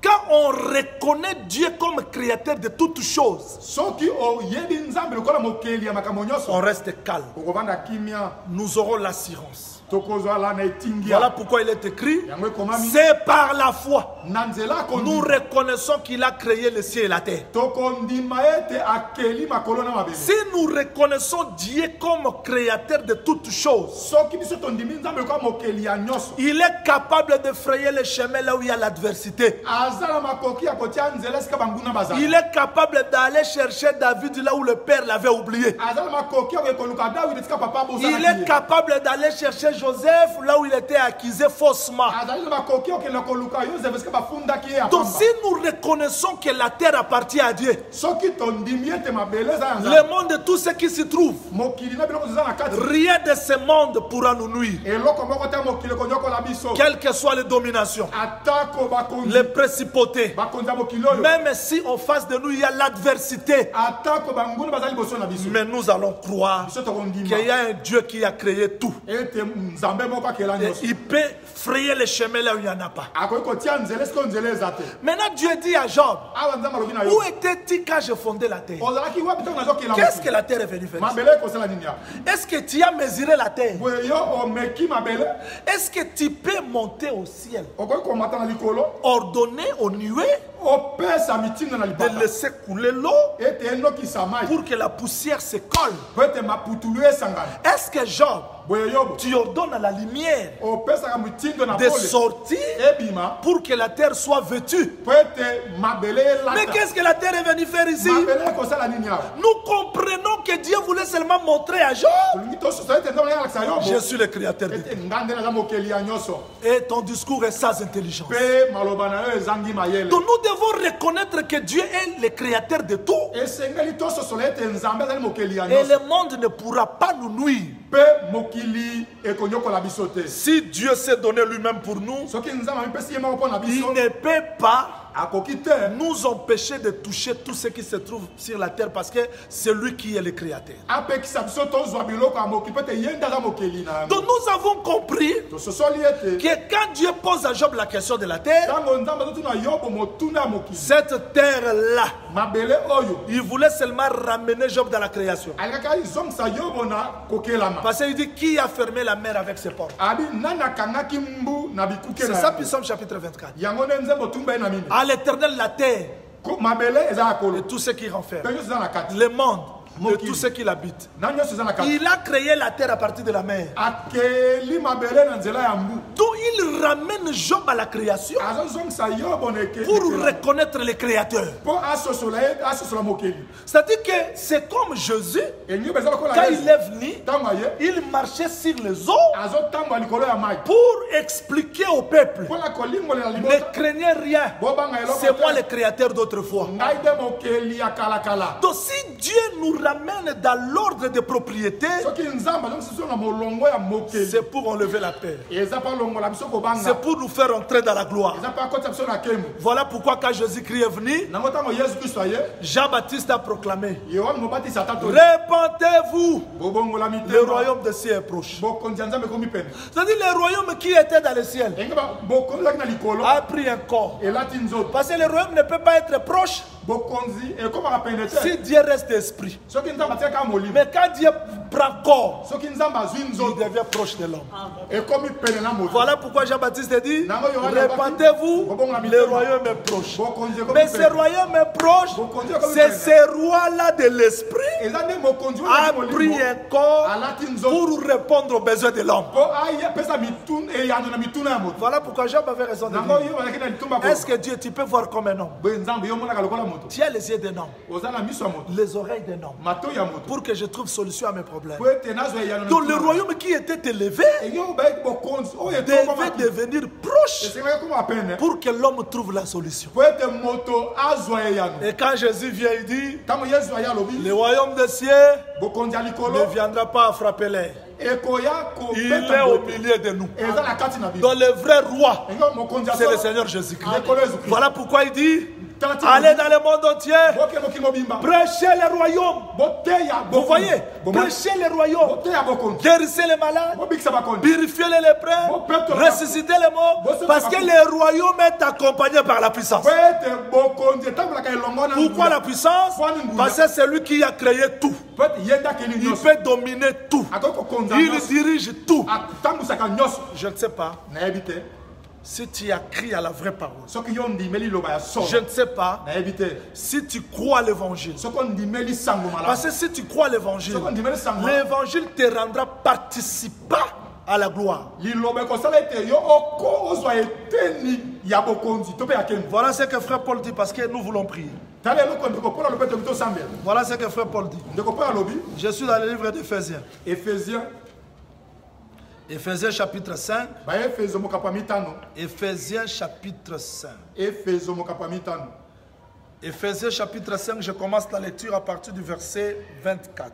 quand on reconnaît Dieu comme créateur de toutes choses, Soki oyebi nzambe lokola mokeli ya makambo on nyonso. reste calme. Okovanda kimia. Nous aurons l'assurance. Tokozwa la na etingia. Voilà pourquoi il est écrit, Yango ekomami. c'est par la foi. Na nzela Nous kondi. reconnaissons qu'il a créé le ciel et la terre. Tokondima ete akeli makolo na mabele. Si nous reconnaissons Dieu comme créateur de toutes choses, Soki biso tondimi nzambe lokola mokeli ya nyonso. il est capable de frayer le chemin là où il y a l'adversité. Azala makoki ya kotia nzela sika banguna bazala. Il est capable d'aller chercher David là où le père l'avait oublié. Azala makoki ya koluka David sika papa bozala. Il est capable d'aller chercher Joseph là où il était accusé faussement. Azali makoki ya koluka Joseph sika bafundaki ya Donc pamba. si nous reconnaissons que la terre appartient à Dieu, Soki tondimi ete mabele za nzambe. le monde et tout ce qui s'y trouve, Mokili na biloko za na kati. rien de ce monde pourra nous nuire. Eloko moko te mokili konyokola biso. Quelles que soient les dominations, Atako bakonzi. les principautés, Bakonzi ya mokili oyo. même si en face de nous il y a l'adversité, Atako banguna bazali boso na biso. mais nous allons croire Biso tokondima. qu'il y a un Dieu qui a créé tout. Ete nzambe moko akela Et nyonso. il peut frayer le chemin là où il n'y en a pas. Akoki kotia nzela siko nzela eza te. Maintenant Dieu dit à Job, Awa nzambe alobi na yo. où étais-tu quand je fondais la terre? Ozalaki wapi tango nazokela Qu'est-ce mokili? que la terre est venue faire? Mabele ekosala nini awa? Est-ce que tu as mesuré la terre? Boye yo omeki mabele. Est-ce que tu peux monter au ciel, Okoki komata na likolo. ordonner aux nuées Opesa mitinga na de libata. laisser couler l'eau Ete enokisa mai. pour que la poussière se colle? Po ete maputulu esangana. Est-ce que Job, Boye yobo. tu ordonnes à la lumière Opesaka mitindo na de pole. sortir Ebima. pour que la terre soit vêtue? Po ete mabele elata. Mais qu'est-ce que la terre est venue faire ici? Mabele ekosala nini awa? Nous comprenons que Dieu voulait seulement montrer à Job, Tolingi tososa ete nzambe alakisa yobo. je suis le créateur de Ete tout. nga nde naza mokeli ya nyonso. Et ton discours est sans intelligence. Pe maloba na yo ezangi mayele. Donc nous devons reconnaître que Dieu est le créateur de tout. Et le monde ne pourra pas nous nuire. Si Dieu s'est donné lui-même pour nous, il ne peut pas nous empêcher de toucher tout ce qui se trouve sur la terre parce que c'est lui qui est le créateur. Donc nous avons compris que quand Dieu pose à Job la question de la terre, cette terre-là, il voulait seulement ramener Job dans la création. Parce qu'il dit qui a fermé la mer avec ses portes. C'est ça Psaume chapitre 24. À l'Éternel la terre et tout ce qui renferme, le monde et tout ce qui l'habite. Il a créé la terre à partir de la mer. Donc il ramène Job à la création pour reconnaître le créateur. C'est-à-dire que c'est comme Jésus, quand il est venu, il marchait sur les eaux pour expliquer au peuple: ne craignez rien, c'est moi le créateur d'autrefois. Donc si Dieu nous ramène dans l'ordre de propriété, c'est pour enlever la paix. C'est pour nous faire entrer dans la gloire. Voilà pourquoi quand Jésus-Christ est venu, Jean-Baptiste a proclamé: répentez-vous, le royaume des cieux est proche. C'est-à-dire le royaume qui était dans le ciel a pris un corps. Parce que le royaume ne peut pas être proche si Dieu reste esprit. Mais quand Dieu prend corps, il devient proche de l'homme. Voilà pourquoi Jean-Baptiste dit: répentez-vous, le royaume est proche. Mais ce royaume est proche, c'est ce roi-là de l'esprit a pris un corps pour répondre aux besoins de l'homme. Voilà pourquoi Job avait raison de dire: est-ce que Dieu, tu peux voir comme un homme? Tu as les yeux d'un homme, les oreilles d'un homme, pour que je trouve solution à mes problèmes. Donc le royaume qui était élevé devait devenir proche pour que l'homme trouve la solution. Et quand Jésus vient, il dit: le royaume des cieux ne viendra pas à frapper l'air. Il est au milieu de nous. Donc le vrai roi, c'est le Seigneur Jésus-Christ. Voilà pourquoi il dit: allez dans le monde entier, prêchez le royaume. Vous voyez, prêchez le royaume, guérissez les malades, purifiez les lépreux, ressuscitez les morts, parce que le royaume est accompagné par la puissance. Pourquoi la puissance? Parce que c'est lui qui a créé tout. Il peut dominer tout. Il dirige tout. Je ne sais pas si tu as crié à la vraie parole. Je ne sais pas si tu crois à l'évangile. Parce que si tu crois à l'évangile, l'évangile te rendra participant à la gloire. Voilà ce que frère Paul dit, parce que nous voulons prier. Voilà ce que frère Paul dit. Je suis dans le livre d'Éphésiens. Éphésiens chapitre 5. Éphésiens chapitre 5. Éphésiens chapitre 5, je commence la lecture à partir du verset 24.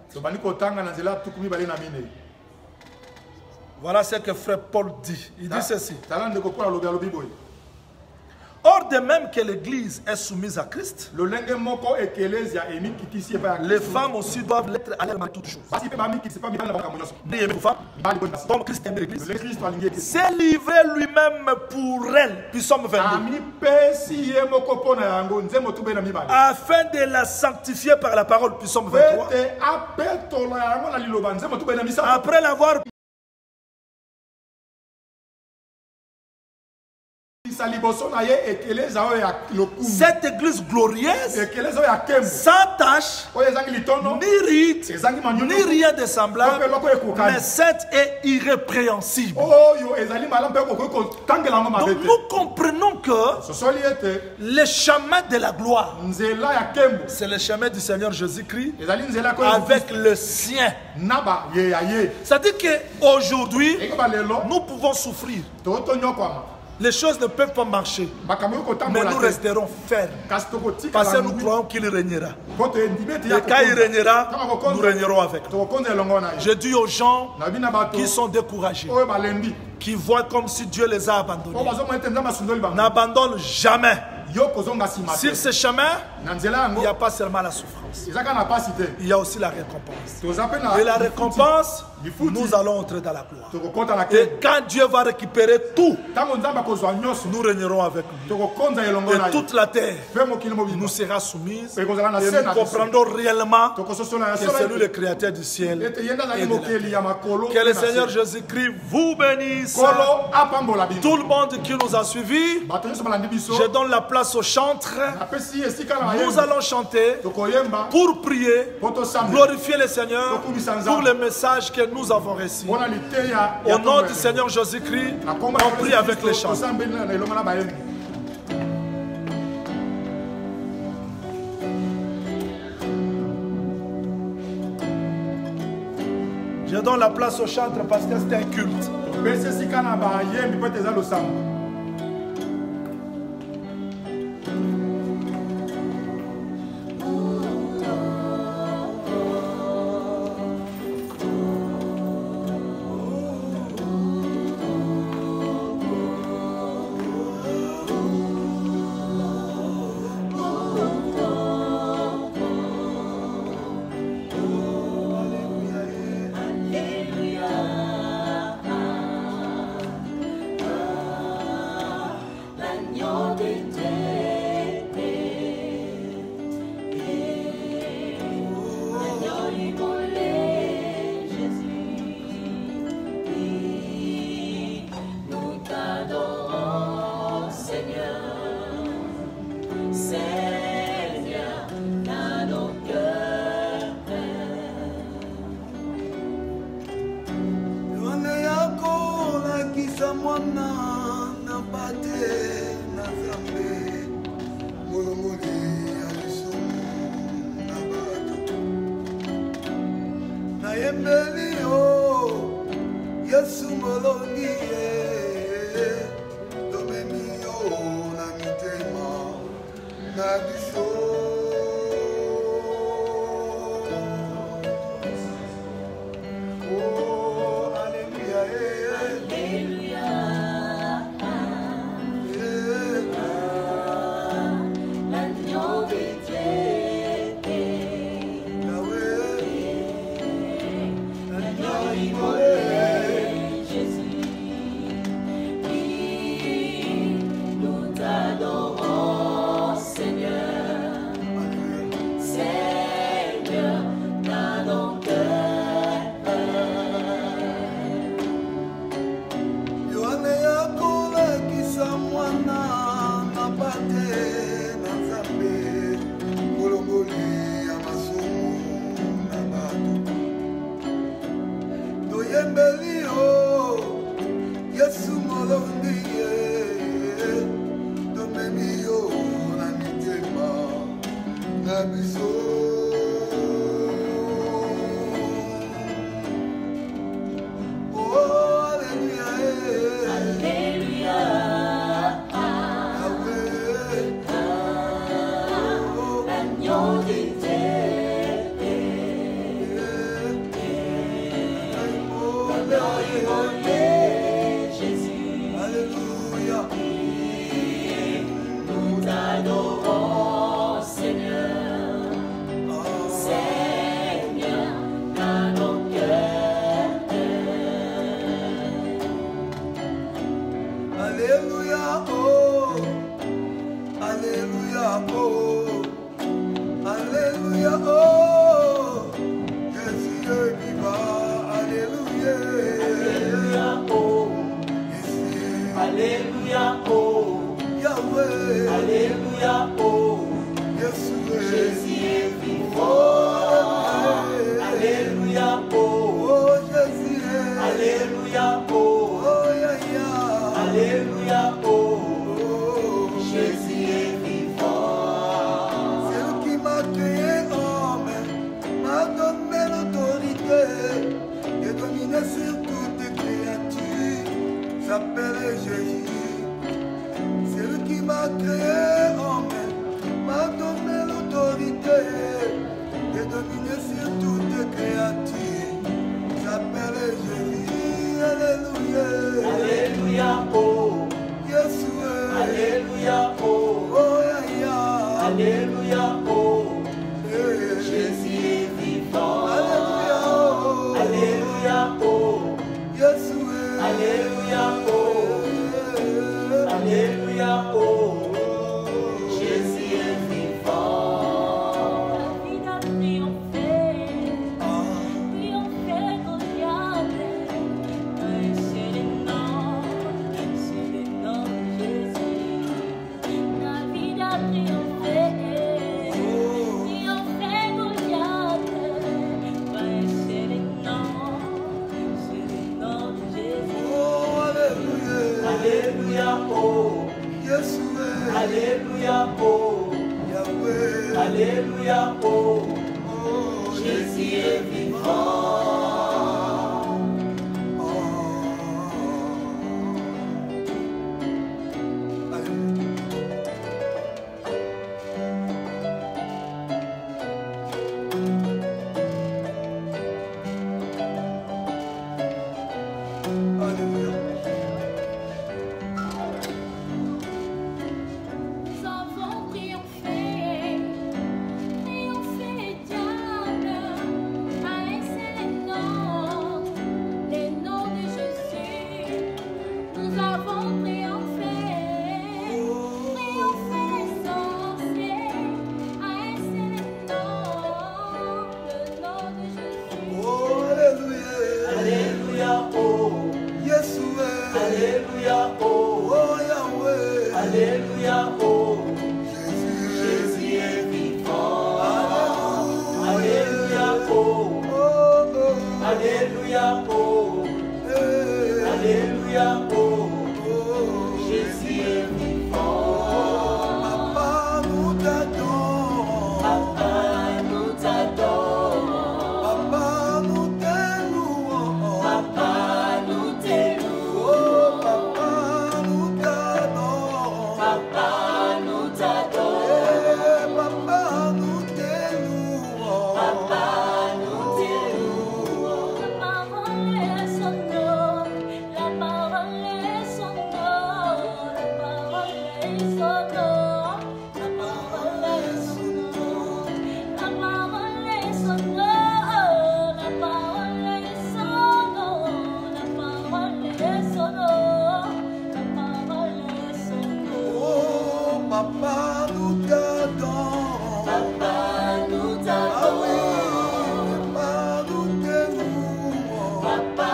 Voilà ce que frère Paul dit. Il dit ceci: or de même que l'Église est soumise à Christ, les femmes aussi doivent l'être à l'aide de toutes choses. Comme Christ aime l'Église, s'est livré lui-même pour elle, puis Psaume 22, afin de la sanctifier par la parole, puis Psaume 23, après l'avoir cette église glorieuse, sans tache, ni rite, ni rien de semblable, mais sainte et irrépréhensible. Donc nous comprenons que le chemin de la gloire, c'est le chemin du Seigneur Jésus-Christ avec le sien. C'est-à-dire qu'aujourd'hui, nous pouvons souffrir. Les choses ne peuvent pas marcher, mais nous resterons fermes. Parce que nous croyons qu'il régnera. Et quand il régnera, nous régnerons avec lui. Je dis aux gens qui sont découragés, qui voient comme si Dieu les a abandonnés, n'abandonne jamais. Sur ce chemin, il n'y a pas seulement la souffrance, il y a aussi la récompense. Et la récompense, nous allons entrer dans la gloire. Et quand Dieu va récupérer tout, nous régnerons avec lui. Et toute la terre nous sera soumise. Et nous comprendrons réellement que c'est lui le créateur du ciel et de la terre. Que le Seigneur Jésus-Christ vous bénisse. Tout le monde qui nous a suivis, je donne la place au chantre. Nous allons chanter pour prier, glorifier le Seigneur pour le message que nous avons reçu. Au nom du Seigneur Jésus-Christ, on prie avec les chants. Je donne la place au chantre parce que c'est un culte. Alléluia. et sur toute créature, j'appelle Jésus, alléluia. Alléluia, oh. Yeshua, Alléluia, oh. oh ya ya, Alléluia, oh. eh, Jésus est vivant. alléluia, oh, Alléluia, oh. Yeshua, Alléluia, oh. Alléluia, oh. Jésus est vivant. David a triomphé, triomphé Goliath. C'est le nom de Jésus. David a triomphé, triomphé Goliath. C'est le nom de Jésus. oh, alléluia, Alléluia, oh. Yeshua, Alléluia, oh. Yahweh, Alléluia, oh. oh, Jésus est vivant. Nous avons triomphé, triomphé diable, à un seul nom, le nom de Jésus. Nous avons triomphé, triomphé les sorciers, à un seul nom, le nom de Jésus. oh, alléluia, Alléluia, oh. Yeshua, Alléluia, oh. oh, Yahweh, Alléluia, oh. Jésus, Jésus est vivant. alléluia, Alléluia, oh. oh, oh, Alléluia, oh. eh, Alléluia, oh. oh, Jésus est vivant. Papa, nous t'adorons, Papa, nous t'adorons. Papa, nous t'élouons, Papa, nous t'élouons. oh, Papa, nous t'adorons, Papa, nous t'adorons. eh, Papa, nous t'élouons, Papa, nous t'élouons. La parole est son nom, la parole est son nom, la parole est son nom, la parole est son nom, la parole est son nom, la parole est son nom, la parole est son nom, la parole est son nom. oh, Papa, nous t'adorons, Papa, nous ah oui, t'adorons. Papa, nous t'élouons, Papa,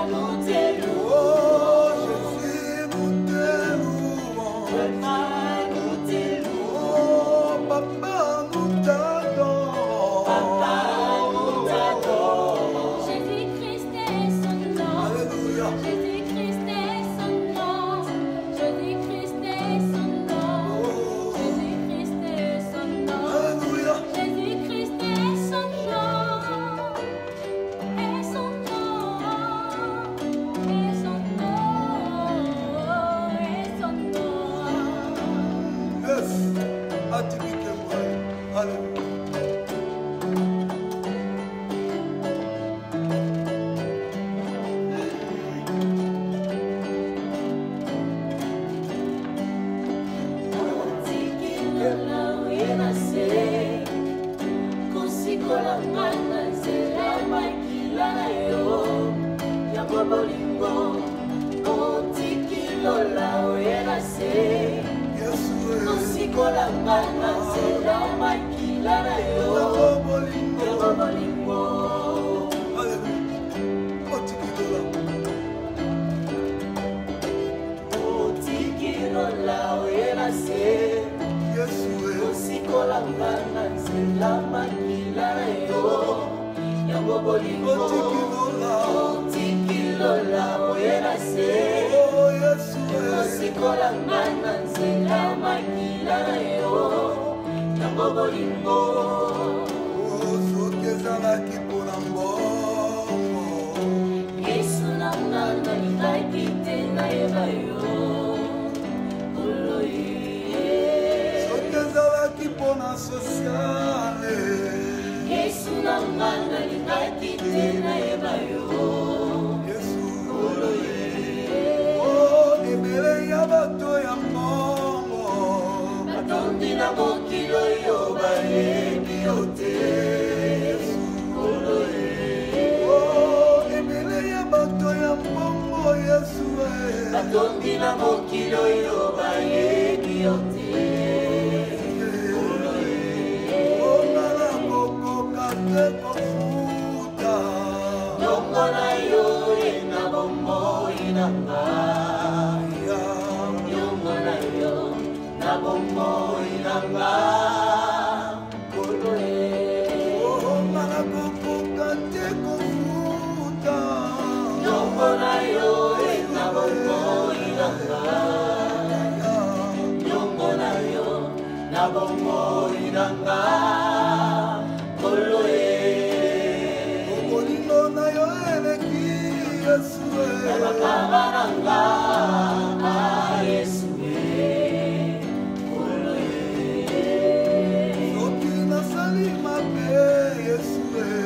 nous t'élouons. oh, Jésus, nous t'élouons, Papa, nous t'élouons. oh, Papa, nous t'adorons, Papa, nous t'adorons. Jésus-Christ est son nom. alléluia, Jésus-Christ est son nom, Jésus-Christ est son nom, Jésus-Christ est son nom, alléluia, Jésus-Christ est son nom, et son nom, et son nom, et son nom. yes, activité-moi, alléluia. Otikila uyenase, kusikola mana nzela makila na yo, yango bolingo. Otikilola uyenase, Yeshua, kusikola mana nzela makila na yo, oh, bolingo, yango bolingo. alléluia, otikilola, Otikilola uyenase, Yeshua, kusikola mana nzela makila na yo, yango bolingo. otikilola, Otikilola uyenase, oh, Yeshua, kusikola mana nzela makila na yo, yango bolingo. oh, soki ezalaki mpona mbongo, Yesu nanga nalingaki te nayeba yo, soki ezalaki mpona sosiale, Yesu nanga nalingaki te nayeba yo Yesu Nkolo ye Oh ebele ya bato ya mbongo Batondi na mokili oyo bayebi yo te Nkolo ye Oh ebele ya bato ya mbongo Yesu Batondi na mokili oyo bayebi yo te Nyongo na yo ena bomoi nanga Nyongo na yo na bomoi nanga Nkolo ye Nyongo na yo ena bomoi nanga Nyongo na yo na bomoi nanga Nkolo ye Bakaba nanga Yesu Nkolo ye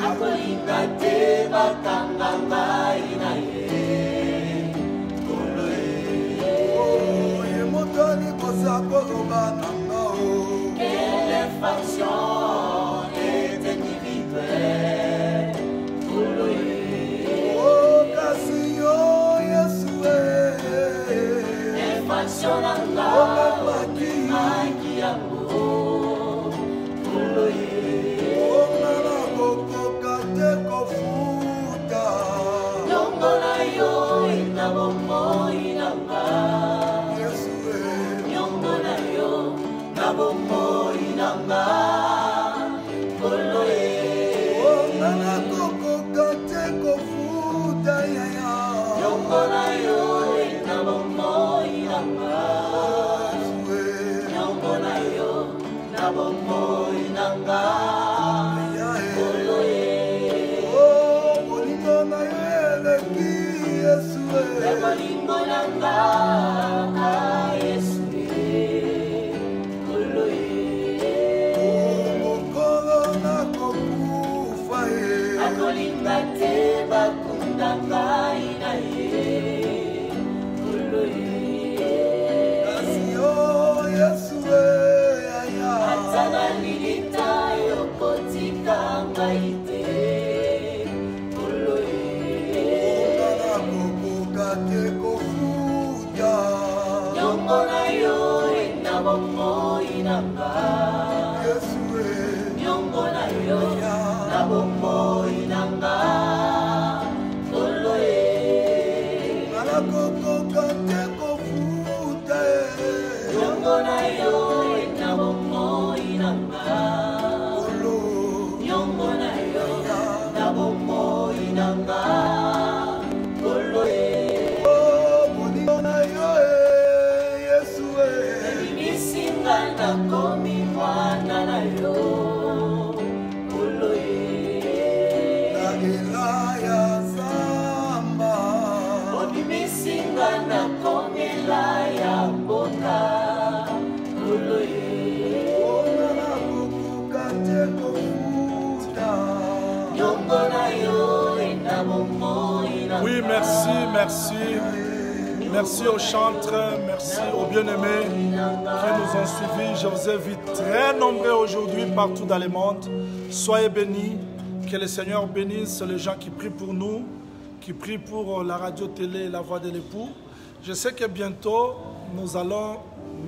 Akolinga te bakanga ngai na ye Nkolo ye Quelle faction est individuelle Nkolo ye Faction nanga Maki yango Nkolo ye Nyongo na yo ena bomoi nanga Nyongo na yo na bomoi nanga Nkolo ye Nyongo na yo ena bomoi nanga Nyongo na yo na bomoi nanga Nkolo ye Bolingo nanga Yesu Nkolo ye Akolinga te bakunda ngai na ye Nkolo ye Ata nalilita yokotika ngai te Nkolo ye Nyongo na yo ena bomoi nanga Nyongo na yo na bomoi nanga Nkolo ye Nyongo na yo ena bomoi nanga Nyongo na yo na bomoi nanga Nkolo ye Ebimisinga nakomi mwana na yo Nkolo ye Obimisinga nakomela ya mboka Nkolo ye Nyongo na yo ena bomoi nanga Oui, merci, merci. Merci aux chantres, merci aux bien-aimés qui nous ont suivis. Je vous ai vu très nombreux aujourd'hui partout dans le monde. Soyez bénis. Que le Seigneur bénisse les gens qui prient pour nous, qui prient pour la radio-télé La Voix de l'époux. Je sais que bientôt, nous allons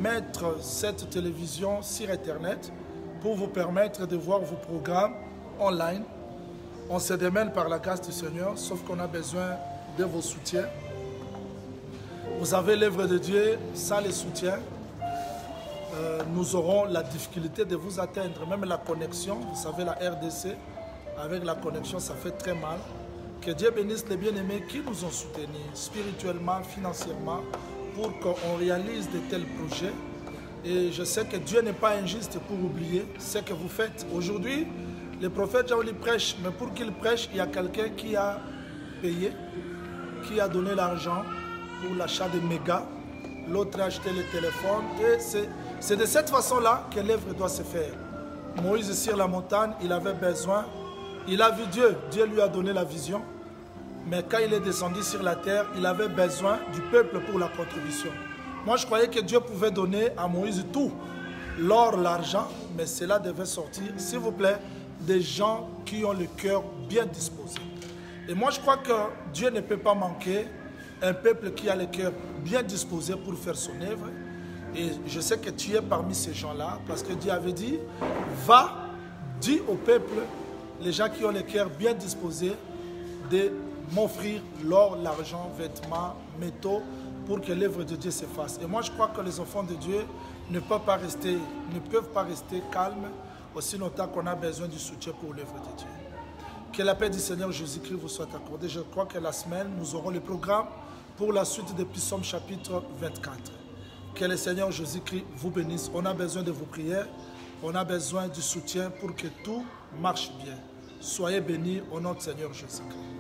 mettre cette télévision sur Internet pour vous permettre de voir vos programmes online. On se démène par la grâce du Seigneur, sauf qu'on a besoin de vos soutiens. Vous avez l'œuvre de Dieu, sans les soutiens, nous aurons la difficulté de vous atteindre. Même la connexion, vous savez, la RDC, avec la connexion, ça fait très mal. Que Dieu bénisse les bien-aimés qui nous ont soutenus spirituellement, financièrement, pour qu'on réalise de tels projets. Et je sais que Dieu n'est pas injuste pour oublier ce que vous faites. Aujourd'hui, le prophète Jaouli prêche, mais pour qu'il prêche, il y a quelqu'un qui a payé, qui a donné l'argent pour l'achat de mégas, l'autre a acheté le téléphone. Et c'est de cette façon-là que l'œuvre doit se faire. Moïse sur la montagne, il avait besoin Il a vu Dieu. Dieu lui a donné la vision. Mais quand il est descendu sur la terre, il avait besoin du peuple pour la contribution. Moi, je croyais que Dieu pouvait donner à Moïse tout. L'or, l'argent, mais cela devait sortir, s'il vous plaît, des gens qui ont le cœur bien disposé. Et moi, je crois que Dieu ne peut pas manquer un peuple qui a le cœur bien disposé pour faire son œuvre. Et je sais que tu es parmi ces gens-là, parce que Dieu avait dit, va, dis au peuple, les gens qui ont le cœur bien disposé, de m'offrir l'or, l'argent, vêtements, métaux, pour que l'œuvre de Dieu se fasse. Et moi, je crois que les enfants de Dieu ne peuvent pas rester calmes aussi longtemps qu'on a besoin du soutien pour l'œuvre de Dieu. Que la paix du Seigneur Jésus-Christ vous soit accordée. Je crois que la semaine, nous aurons le programme pour la suite des Psaumes chapitre 24. Que le Seigneur Jésus-Christ vous bénisse. On a besoin de vos prières. On a besoin du soutien pour que tout marche bien. Soyez bénis au nom du Seigneur Jésus-Christ.